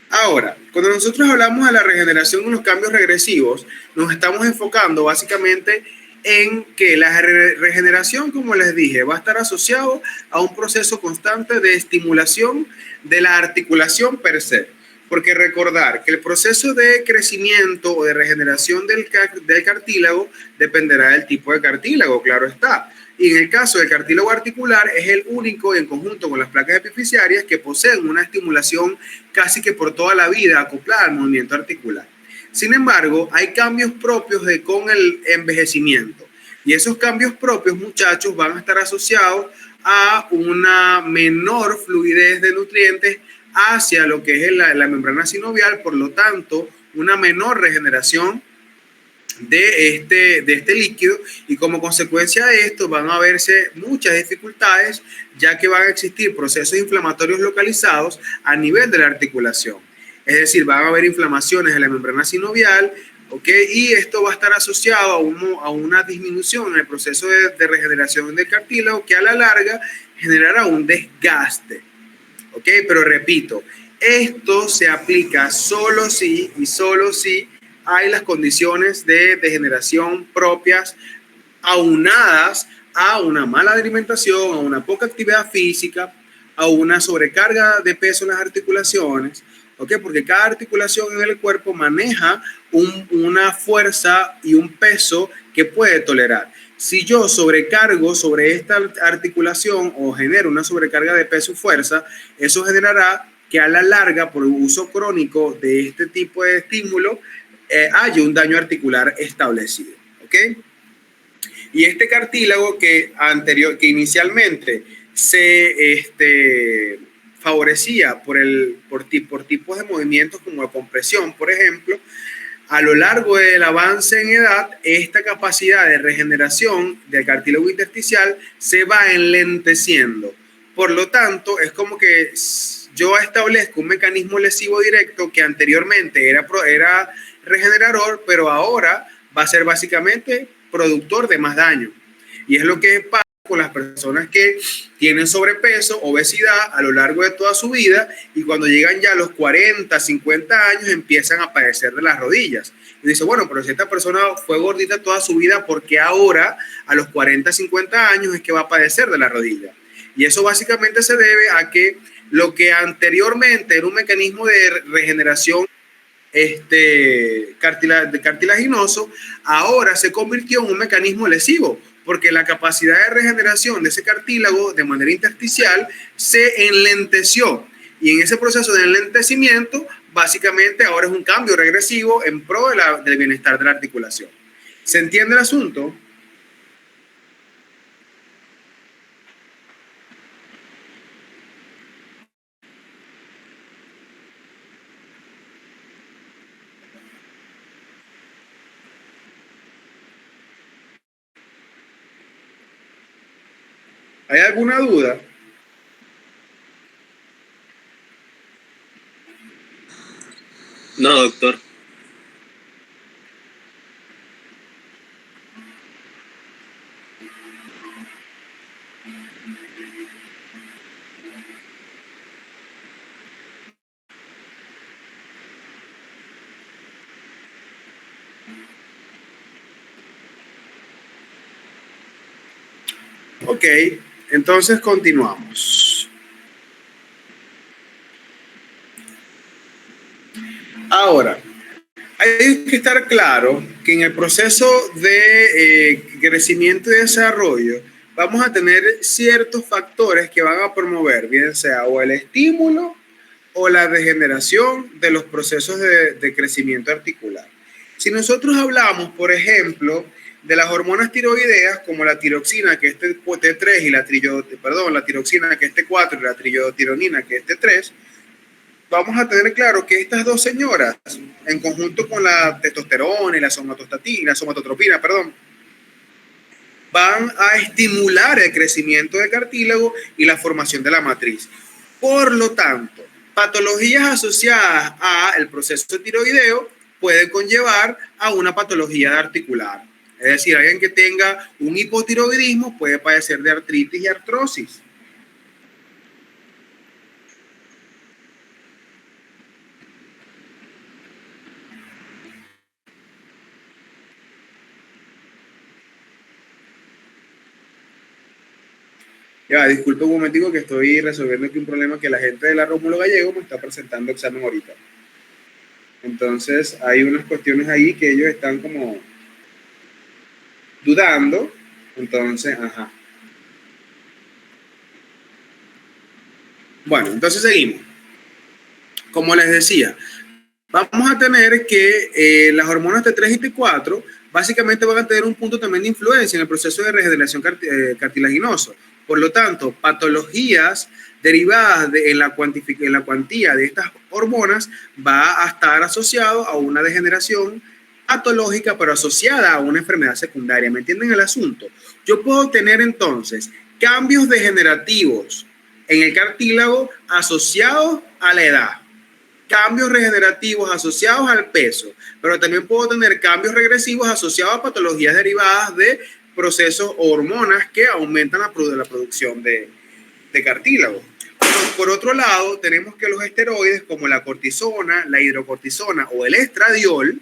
Ahora, cuando nosotros hablamos de la regeneración en los cambios regresivos, nos estamos enfocando básicamente en que la regeneración, como les dije, va a estar asociado a un proceso constante de estimulación de la articulación per se. Porque recordar que el proceso de crecimiento o de regeneración del cartílago dependerá del tipo de cartílago, claro está. Y en el caso del cartílago articular es el único, en conjunto con las placas epifisiarias, que poseen una estimulación casi que por toda la vida acoplada al movimiento articular. Sin embargo, hay cambios propios con el envejecimiento. Y esos cambios propios, muchachos, van a estar asociados a una menor fluidez de nutrientes hacia lo que es la membrana sinovial, por lo tanto, una menor regeneración de este líquido, y como consecuencia de esto van a verse muchas dificultades, ya que van a existir procesos inflamatorios localizados a nivel de la articulación. Es decir, van a haber inflamaciones en la membrana sinovial, ¿ok? Y esto va a estar asociado a una disminución en el proceso de regeneración del cartílago, que a la larga generará un desgaste. ¿Ok? Pero repito, esto se aplica solo si y solo si hay las condiciones de degeneración propias aunadas a una mala alimentación, a una poca actividad física, a una sobrecarga de peso en las articulaciones. ¿Ok? Porque cada articulación en el cuerpo maneja una fuerza y un peso que puede tolerar. Si yo sobrecargo sobre esta articulación o genero una sobrecarga de peso y fuerza, eso generará que a la larga, por uso crónico de este tipo de estímulo, haya un daño articular establecido. ¿Ok? Y este cartílago que inicialmente se favorecía por tipos de movimientos como la compresión, por ejemplo, a lo largo del avance en edad, esta capacidad de regeneración del cartílago intersticial se va enlenteciendo. Por lo tanto, es como que yo establezco un mecanismo lesivo directo que anteriormente era regenerador, pero ahora va a ser básicamente productor de más daño. Y es lo que pasa con las personas que tienen sobrepeso, obesidad a lo largo de toda su vida, y cuando llegan ya a los 40, 50 años empiezan a padecer de las rodillas. Y dice, bueno, pero si esta persona fue gordita toda su vida, ¿por qué ahora a los 40, 50 años es que va a padecer de la rodilla? Y eso básicamente se debe a que lo que anteriormente era un mecanismo de regeneración cartilaginoso, ahora se convirtió en un mecanismo lesivo, porque la capacidad de regeneración de ese cartílago de manera intersticial se enlenteció. Y en ese proceso de enlentecimiento, básicamente ahora es un cambio regresivo en pro del bienestar de la articulación. ¿Se entiende el asunto? ¿Hay alguna duda? No, doctor. Ok, entonces continuamos. Ahora, hay que estar claro que en el proceso de crecimiento y desarrollo vamos a tener ciertos factores que van a promover, bien sea o el estímulo o la degeneración de los procesos de crecimiento articular. Si nosotros hablamos, por ejemplo, de las hormonas tiroideas como la tiroxina, que es T3, y la tiroxina, que es T4, y la triiodotironina, que es T3, vamos a tener claro que estas dos señoras, en conjunto con la testosterona y la somatotropina, van a estimular el crecimiento del cartílago y la formación de la matriz. Por lo tanto, patologías asociadas al proceso tiroideo pueden conllevar a una patología articular. Es decir, alguien que tenga un hipotiroidismo puede padecer de artritis y artrosis. Ya, disculpe un momentico que estoy resolviendo aquí un problema que la gente de la Rómulo Gallego me está presentando examen ahorita. Entonces, hay unas cuestiones ahí que ellos están como dudando. Entonces, ajá. Bueno, entonces seguimos. Como les decía, vamos a tener que las hormonas T3 y T4 básicamente van a tener un punto también de influencia en el proceso de regeneración cartilaginoso. Por lo tanto, patologías derivadas en la cuantía de estas hormonas va a estar asociado a una degeneración patológica, pero asociada a una enfermedad secundaria. ¿Me entienden el asunto? Yo puedo tener entonces cambios degenerativos en el cartílago asociados a la edad, cambios regenerativos asociados al peso, pero también puedo tener cambios regresivos asociados a patologías derivadas de procesos o hormonas que aumentan la producción de cartílago. Por otro lado, tenemos que los esteroides como la cortisona, la hidrocortisona o el estradiol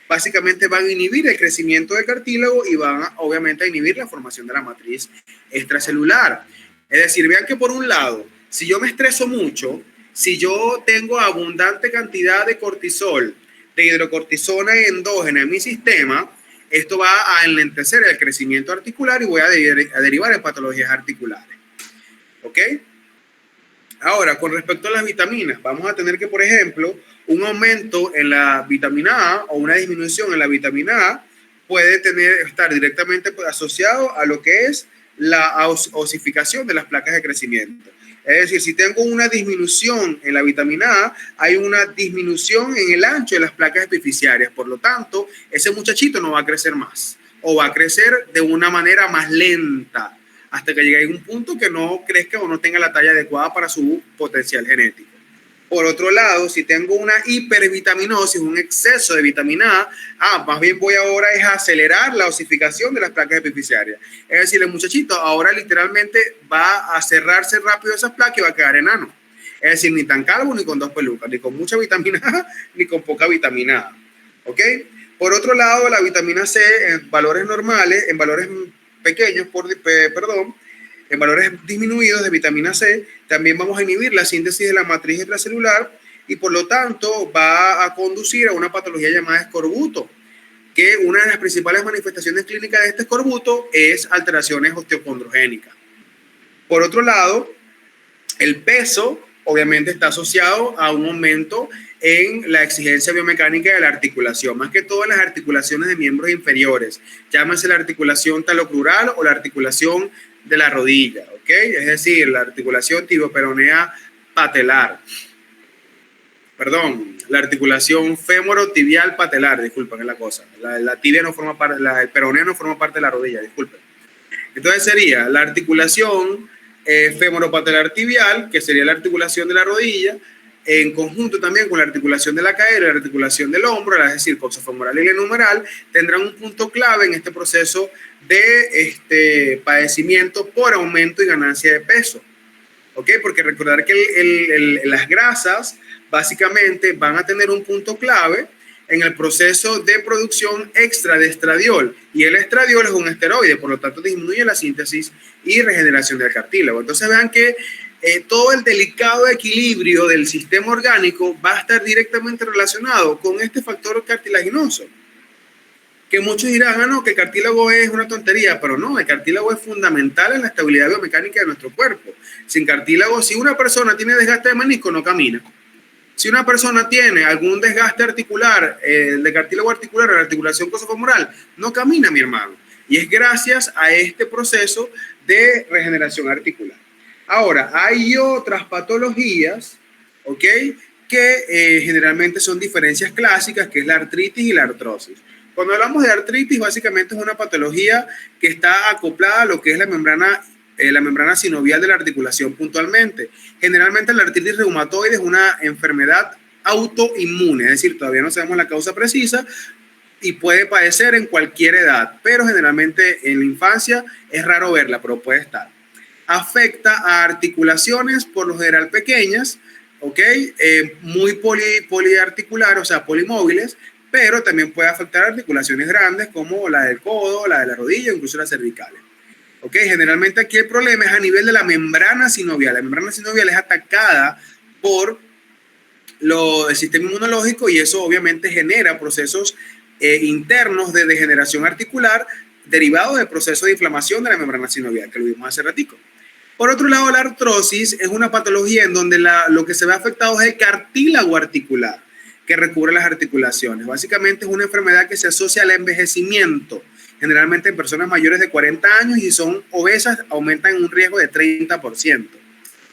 básicamente van a inhibir el crecimiento del cartílago y van obviamente a inhibir la formación de la matriz extracelular. Es decir, vean que por un lado, si yo me estreso mucho, si yo tengo abundante cantidad de cortisol, de hidrocortisona endógena en mi sistema, esto va a enlentecer el crecimiento articular y voy a derivar en patologías articulares. ¿Ok? Ahora, con respecto a las vitaminas, vamos a tener que, por ejemplo, un aumento en la vitamina A o una disminución en la vitamina A puede estar directamente asociado a lo que es la osificación de las placas de crecimiento. Es decir, si tengo una disminución en la vitamina A, hay una disminución en el ancho de las placas epifisiarias. Por lo tanto, ese muchachito no va a crecer más o va a crecer de una manera más lenta hasta que llegue a un punto que no crezca o no tenga la talla adecuada para su potencial genético. Por otro lado, si tengo una hipervitaminosis, un exceso de vitamina A, más bien voy ahora a acelerar la osificación de las placas epifisiarias. Es decir, el muchachito ahora literalmente va a cerrarse rápido esas placas y va a quedar enano. Es decir, ni tan calvo ni con dos pelucas, ni con mucha vitamina A, ni con poca vitamina A. ¿Ok? Por otro lado, la vitamina C en valores normales, en valores pequeños, en valores disminuidos de vitamina C, también vamos a inhibir la síntesis de la matriz extracelular y por lo tanto va a conducir a una patología llamada escorbuto, que una de las principales manifestaciones clínicas de este escorbuto es alteraciones osteocondrogénicas. Por otro lado, el peso obviamente está asociado a un aumento en la exigencia biomecánica de la articulación, más que todo en las articulaciones de miembros inferiores, llámese la articulación talocrural o la articulación de la rodilla, ¿ok? Es decir, la articulación tibioperonea patelar. Perdón, la articulación femorotibial patelar, disculpen, es la cosa. La tibia no forma parte, el peroneo no forma parte de la rodilla, disculpen. Entonces sería la articulación femoropatelar tibial, que sería la articulación de la rodilla, en conjunto también con la articulación de la cadera y la articulación del hombro, es decir, coxofemoral y glenohumeral, tendrán un punto clave en este proceso de padecimiento por aumento y ganancia de peso. ¿Ok? Porque recordar que las grasas básicamente van a tener un punto clave en el proceso de producción extra de estradiol, y el estradiol es un esteroide, por lo tanto disminuye la síntesis y regeneración del cartílago. Entonces vean que todo el delicado equilibrio del sistema orgánico va a estar directamente relacionado con este factor cartilaginoso. Que muchos dirán, no, que el cartílago es una tontería, pero no, el cartílago es fundamental en la estabilidad biomecánica de nuestro cuerpo. Sin cartílago, si una persona tiene desgaste de menisco, no camina. Si una persona tiene algún desgaste articular, de cartílago articular o la articulación coxofemoral, no camina, mi hermano. Y es gracias a este proceso de regeneración articular. Ahora, hay otras patologías, ¿ok?, que generalmente son diferencias clásicas, que es la artritis y la artrosis. Cuando hablamos de artritis, básicamente es una patología que está acoplada a lo que es la membrana sinovial de la articulación puntualmente. Generalmente la artritis reumatoide es una enfermedad autoinmune, es decir, todavía no sabemos la causa precisa y puede padecer en cualquier edad, pero generalmente en la infancia es raro verla, pero puede estar. Afecta a articulaciones, por lo general pequeñas, ¿ok? Muy poliarticulares, o sea, polimóviles, pero también puede afectar articulaciones grandes como la del codo, la de la rodilla, incluso las cervicales. ¿Ok? Generalmente aquí el problema es a nivel de la membrana sinovial. La membrana sinovial es atacada por el sistema inmunológico y eso obviamente genera procesos internos de degeneración articular derivados del proceso de inflamación de la membrana sinovial, que lo vimos hace ratico. Por otro lado, la artrosis es una patología en donde lo que se ve afectado es el cartílago articular que recubre las articulaciones. Básicamente es una enfermedad que se asocia al envejecimiento, generalmente en personas mayores de 40 años, y si son obesas aumentan en un riesgo de 30%.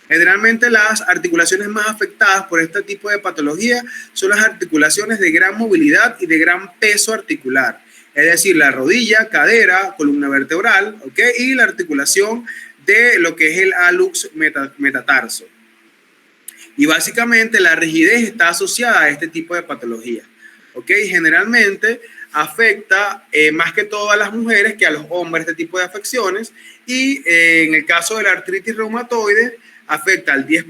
Generalmente las articulaciones más afectadas por este tipo de patología son las articulaciones de gran movilidad y de gran peso articular, es decir, la rodilla, cadera, columna vertebral, ¿ok?, y la articulación de lo que es el hallux metatarso. Y básicamente la rigidez está asociada a este tipo de patología, ¿ok? Generalmente afecta más que todo a las mujeres que a los hombres este tipo de afecciones, y en el caso de la artritis reumatoide afecta al de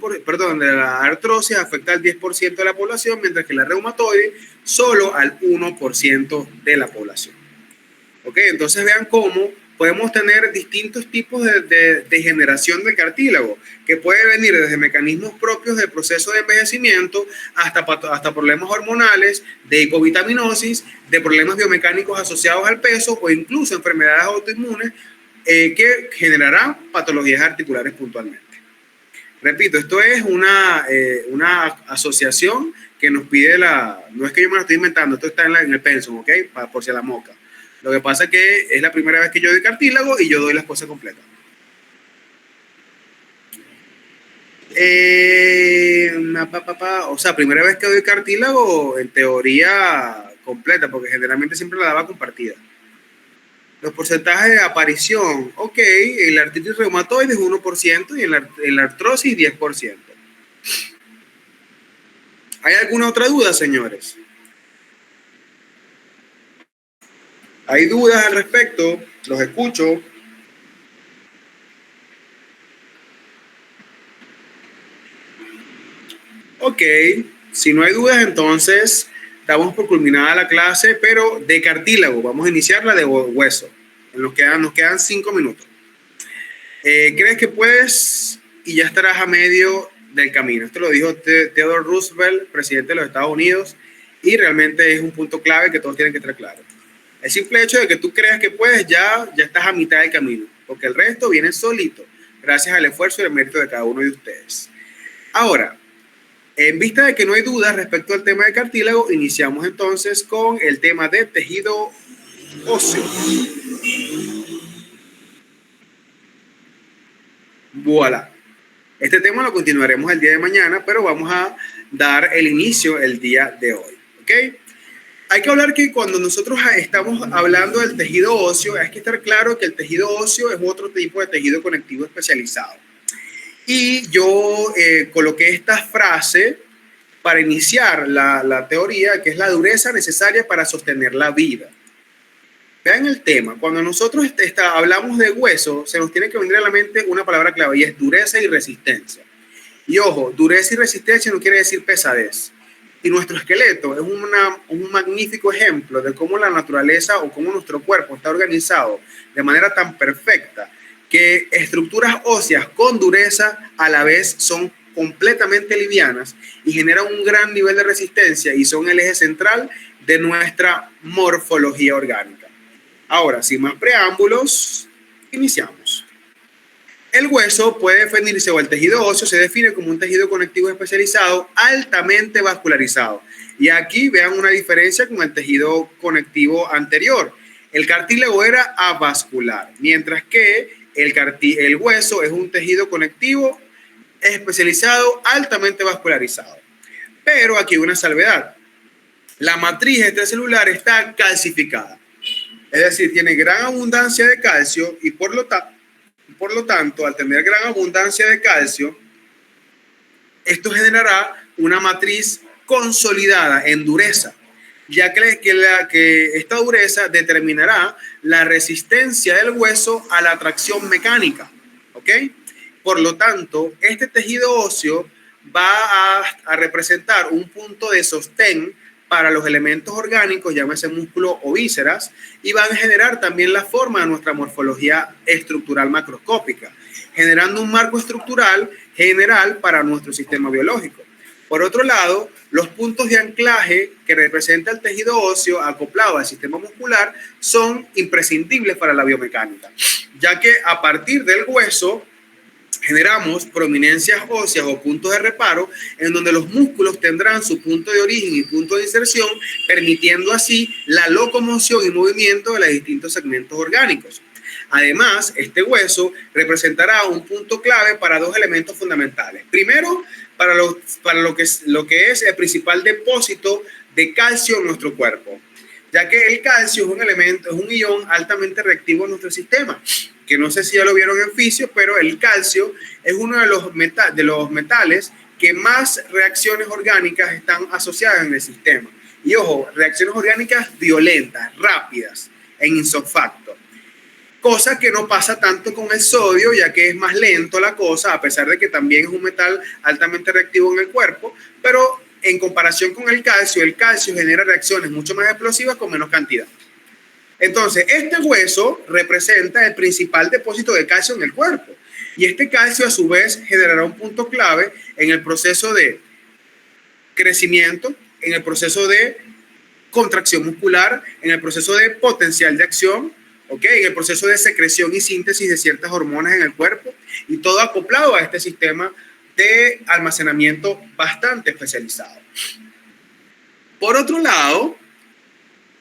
la artrosis afecta al 10% de la población, mientras que la reumatoide solo al 1% de la población. ¿Ok? Entonces vean cómo podemos tener distintos tipos de degeneración del cartílago, que puede venir desde mecanismos propios del proceso de envejecimiento hasta problemas hormonales, de hipovitaminosis, de problemas biomecánicos asociados al peso o incluso enfermedades autoinmunes que generarán patologías articulares puntualmente. Repito, esto es una asociación que nos pide no es que yo me lo estoy inventando, esto está en el pensum, ¿ok? Por si a la moca. Lo que pasa es que es la primera vez que yo doy cartílago y yo doy las cosas completas. O sea, primera vez que doy cartílago en teoría completa, porque generalmente siempre la daba compartida. Los porcentajes de aparición, ok, en la artritis reumatoide es 1% y en la artrosis 10%. ¿Hay alguna otra duda, señores? ¿Hay dudas al respecto? Los escucho. Ok, si no hay dudas, entonces damos por culminada la clase, pero de cartílago. Vamos a iniciarla de hueso. Nos quedan 5 minutos. ¿Crees que puedes? Y ya estarás a medio del camino. Esto lo dijo Theodore Roosevelt, presidente de los Estados Unidos, y realmente es un punto clave que todos tienen que estar claros. El simple hecho de que tú creas que puedes, ya estás a mitad del camino, porque el resto viene solito, gracias al esfuerzo y el mérito de cada uno de ustedes. Ahora, En vista de que no hay dudas respecto al tema de cartílago, iniciamos entonces con el tema de tejido óseo. Voilà. Este tema lo continuaremos el día de mañana, pero vamos a dar el inicio el día de hoy. ¿Ok? Hay que hablar que cuando nosotros estamos hablando del tejido óseo, hay que estar claro que el tejido óseo es otro tipo de tejido conectivo especializado. Y yo coloqué esta frase para iniciar la teoría, que es la dureza necesaria para sostener la vida. Vean el tema. Cuando nosotros hablamos de hueso, se nos tiene que venir a la mente una palabra clave y es dureza y resistencia. Y ojo, dureza y resistencia no quiere decir pesadez. Y nuestro esqueleto es un magnífico ejemplo de cómo la naturaleza o cómo nuestro cuerpo está organizado de manera tan perfecta que estructuras óseas con dureza a la vez son completamente livianas y generan un gran nivel de resistencia y son el eje central de nuestra morfología orgánica. Ahora, sin más preámbulos, iniciamos. El hueso puede definirse, o el tejido óseo se define como un tejido conectivo especializado altamente vascularizado. Y aquí vean una diferencia con el tejido conectivo anterior. El cartílago era avascular, mientras que el hueso es un tejido conectivo especializado altamente vascularizado. Pero aquí hay una salvedad. La matriz extracelular está calcificada. Es decir, tiene gran abundancia de calcio y por lo tanto, al tener gran abundancia de calcio, esto generará una matriz consolidada en dureza, ya que esta dureza determinará la resistencia del hueso a la tracción mecánica. ¿Ok? Por lo tanto, este tejido óseo va a representar un punto de sostén para los elementos orgánicos, llámese músculo o vísceras, y van a generar también la forma de nuestra morfología estructural macroscópica, generando un marco estructural general para nuestro sistema biológico. Por otro lado, los puntos de anclaje que representa el tejido óseo acoplado al sistema muscular son imprescindibles para la biomecánica, ya que a partir del hueso generamos prominencias óseas o puntos de reparo en donde los músculos tendrán su punto de origen y punto de inserción, permitiendo así la locomoción y movimiento de los distintos segmentos orgánicos. Además, este hueso representará un punto clave para dos elementos fundamentales. Primero, para lo que es el principal depósito de calcio en nuestro cuerpo, ya que el calcio es un elemento, es un ion altamente reactivo en nuestro sistema, que no sé si ya lo vieron en fisios, pero el calcio es uno de los metales que más reacciones orgánicas están asociadas en el sistema. Y ojo, reacciones orgánicas violentas, rápidas, en isofacto. Cosa que no pasa tanto con el sodio, ya que es más lento la cosa, a pesar de que también es un metal altamente reactivo en el cuerpo, pero en comparación con el calcio genera reacciones mucho más explosivas con menos cantidad. Entonces, este hueso representa el principal depósito de calcio en el cuerpo. Y este calcio, a su vez, generará un punto clave en el proceso de crecimiento, en el proceso de contracción muscular, en el proceso de potencial de acción, ¿okay? En el proceso de secreción y síntesis de ciertas hormonas en el cuerpo, y todo acoplado a este sistema de almacenamiento bastante especializado. Por otro lado,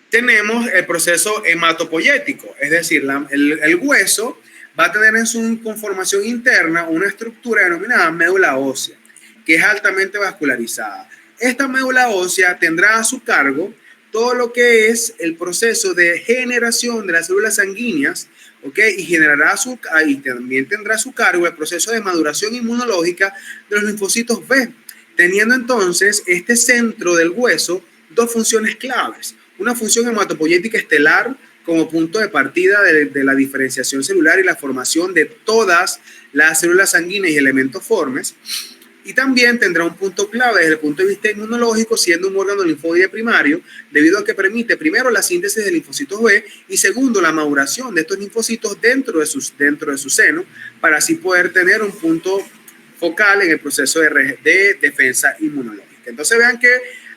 tenemos el proceso hematopoyético, es decir, el hueso va a tener en su conformación interna una estructura denominada médula ósea, que es altamente vascularizada. Esta médula ósea tendrá a su cargo todo lo que es el proceso de generación de las células sanguíneas, ¿ok? Y también tendrá a su cargo el proceso de maduración inmunológica de los linfocitos B, teniendo entonces este centro del hueso dos funciones claves. Una función hematopoyética estelar como punto de partida de la diferenciación celular y la formación de todas las células sanguíneas y elementos formes. Y también tendrá un punto clave desde el punto de vista inmunológico, siendo un órgano linfóide primario, debido a que permite primero la síntesis de linfocitos B y segundo la maduración de estos linfocitos dentro de su seno, para así poder tener un punto focal en el proceso de defensa inmunológica. Entonces vean que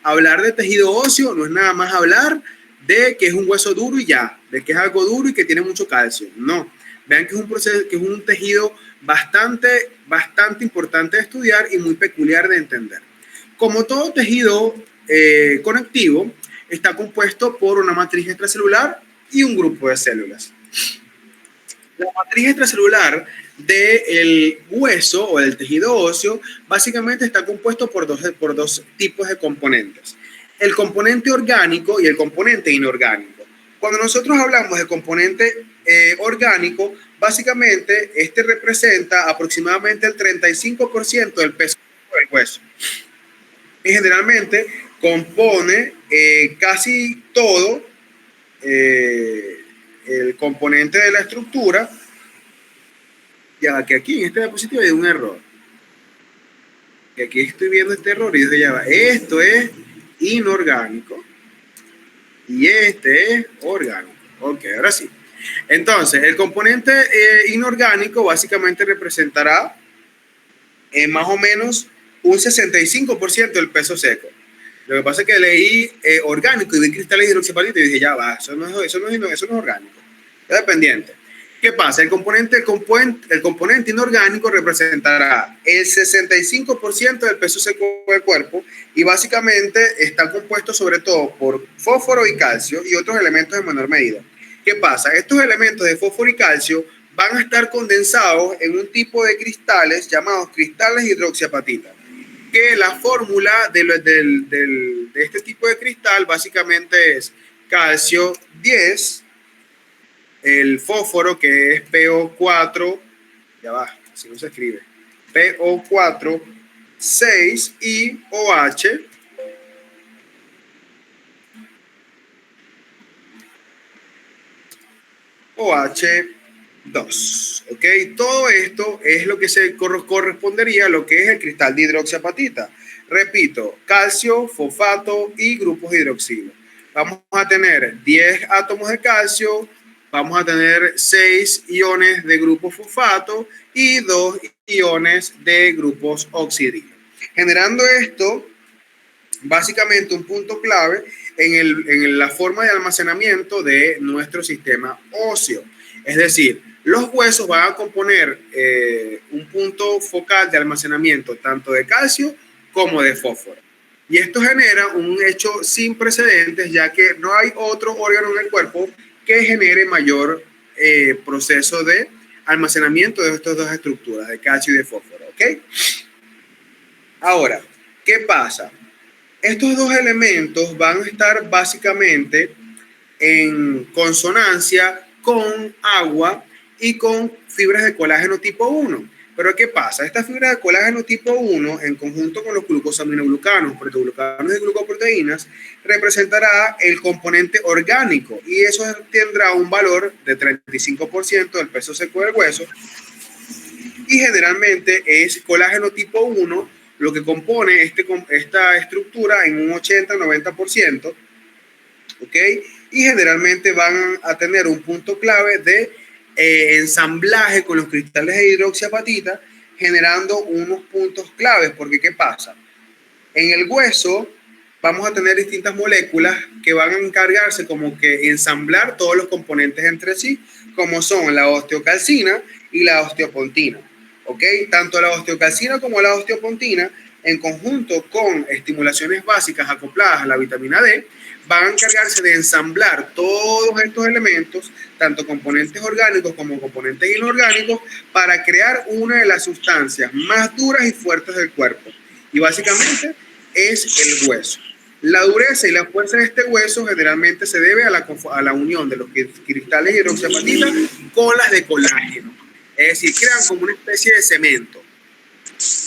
hablar de tejido óseo no es nada más hablar de que es un hueso duro y ya, de que es algo duro y que tiene mucho calcio. No, vean que es un proceso, que es un tejido bastante importante de estudiar y muy peculiar de entender. Como todo tejido conectivo, está compuesto por una matriz extracelular y un grupo de células. La matriz extracelular del hueso o del tejido óseo básicamente está compuesto por dos tipos de componentes. El componente orgánico y el componente inorgánico. Cuando nosotros hablamos de componente orgánico, básicamente este representa aproximadamente el 35% del peso del hueso. Y generalmente compone casi todo el componente de la estructura. Ya que aquí en esta diapositiva hay un error. Y aquí estoy viendo este error y digo, ya va, esto es inorgánico y este es orgánico. Ok, ahora sí. Entonces, el componente inorgánico básicamente representará más o menos un 65% del peso seco. Lo que pasa es que leí orgánico y vi cristales de hidroxiapatita y dije, ya va, eso no es orgánico. Es dependiente. ¿Qué pasa? El componente inorgánico representará el 65% del peso seco del cuerpo y básicamente está compuesto sobre todo por fósforo y calcio y otros elementos en menor medida. ¿Qué pasa? Estos elementos de fósforo y calcio van a estar condensados en un tipo de cristales llamados cristales de hidroxiapatita. Que la fórmula de este tipo de cristal básicamente es calcio 10, el fósforo que es PO4, ya va, así no se escribe, PO4, 6 y OH, OH2, ¿ok? Todo esto es lo que se correspondería a lo que es el cristal de hidroxiapatita. Repito, calcio, fosfato y grupos de hidroxilo. Vamos a tener 10 átomos de calcio, vamos a tener 6 iones de grupo fosfato y 2 iones de grupos oxidrilos. Generando esto, básicamente un punto clave en la forma de almacenamiento de nuestro sistema óseo. Es decir, los huesos van a componer un punto focal de almacenamiento tanto de calcio como de fósforo. Y esto genera un hecho sin precedentes, ya que no hay otro órgano en el cuerpo que genere mayor proceso de almacenamiento de estas dos estructuras, de calcio y de fósforo, ¿ok? Ahora, ¿qué pasa? Estos dos elementos van a estar básicamente en consonancia con agua y con fibras de colágeno tipo 1. Pero ¿qué pasa? Estas fibras de colágeno tipo 1, en conjunto con los glucosaminoglucanos, protoglucanos y glucoproteínas, representará el componente orgánico y eso tendrá un valor de 35% del peso seco del hueso y generalmente es colágeno tipo 1 lo que compone esta estructura en un 80-90%, ¿ok? Y generalmente van a tener un punto clave de ensamblaje con los cristales de hidroxiapatita, generando unos puntos claves, porque ¿qué pasa? En el hueso vamos a tener distintas moléculas que van a encargarse como que ensamblar todos los componentes entre sí, como son la osteocalcina y la osteopontina, ¿ok? Tanto la osteocalcina como la osteopontina, en conjunto con estimulaciones básicas acopladas a la vitamina D, van a encargarse de ensamblar todos estos elementos, tanto componentes orgánicos como componentes inorgánicos, para crear una de las sustancias más duras y fuertes del cuerpo. Y básicamente es el hueso. La dureza y la fuerza de este hueso generalmente se debe a la unión de los cristales de hidroxiapatita con las de colágeno. Es decir, crean como una especie de cemento.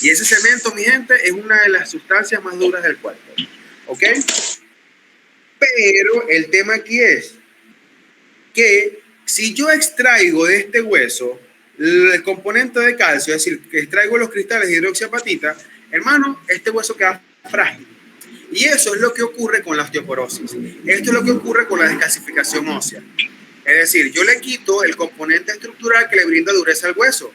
Y ese cemento, mi gente, es una de las sustancias más duras del cuerpo. ¿Ok? Pero el tema aquí es que si yo extraigo de este hueso el componente de calcio, es decir, que extraigo los cristales de hidroxiapatita, hermano, este hueso queda frágil. Y eso es lo que ocurre con la osteoporosis. Esto es lo que ocurre con la descalcificación ósea. Es decir, yo le quito el componente estructural que le brinda dureza al hueso,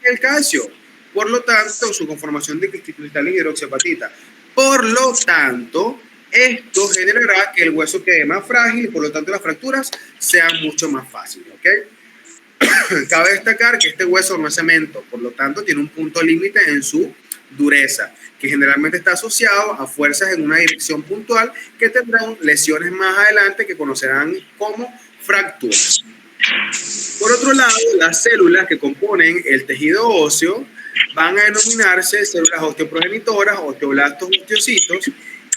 el calcio. Por lo tanto, su conformación de cristales de hidroxiapatita. Por lo tanto, esto generará que el hueso quede más frágil y por lo tanto las fracturas sean mucho más fáciles, ¿ok? Cabe destacar que este hueso no es cemento, por lo tanto tiene un punto límite en su dureza, que generalmente está asociado a fuerzas en una dirección puntual que tendrán lesiones más adelante que conocerán como fracturas. Por otro lado, las células que componen el tejido óseo van a denominarse células osteoprogenitoras, osteoblastos, osteocitos,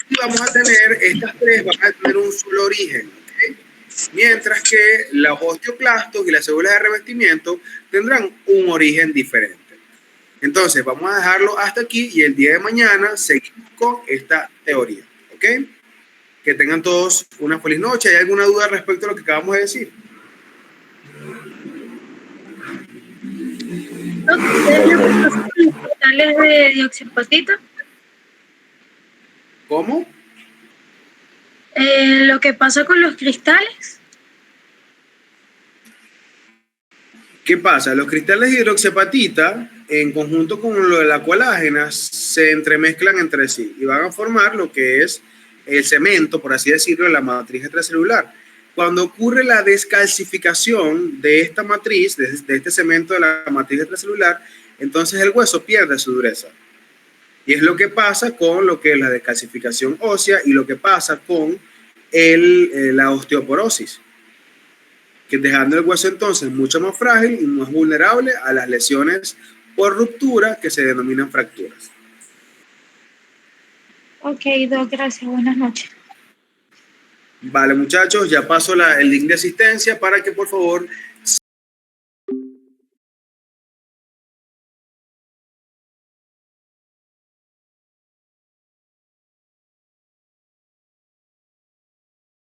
y vamos a tener, estas tres van a tener un solo origen, ¿okay? Mientras que los osteoclastos y las células de revestimiento tendrán un origen diferente. Entonces, vamos a dejarlo hasta aquí y el día de mañana seguimos con esta teoría, ¿ok? Que tengan todos una feliz noche. ¿Hay alguna duda respecto a lo que acabamos de decir? ¿Los cristales de dioxapatita? ¿Cómo? Lo que pasa con los cristales. ¿Qué pasa? Los cristales de hidroxiapatita, en conjunto con lo de la colágena, se entremezclan entre sí y van a formar lo que es el cemento, por así decirlo, de la matriz extracelular. Cuando ocurre la descalcificación de esta matriz, de este cemento de la matriz extracelular, entonces el hueso pierde su dureza. Y es lo que pasa con lo que es la descalcificación ósea y lo que pasa con la osteoporosis, que dejando el hueso entonces mucho más frágil y más vulnerable a las lesiones por ruptura que se denominan fracturas. Ok, Doc, gracias. Buenas noches. Vale, muchachos, ya paso el link de asistencia para que por favor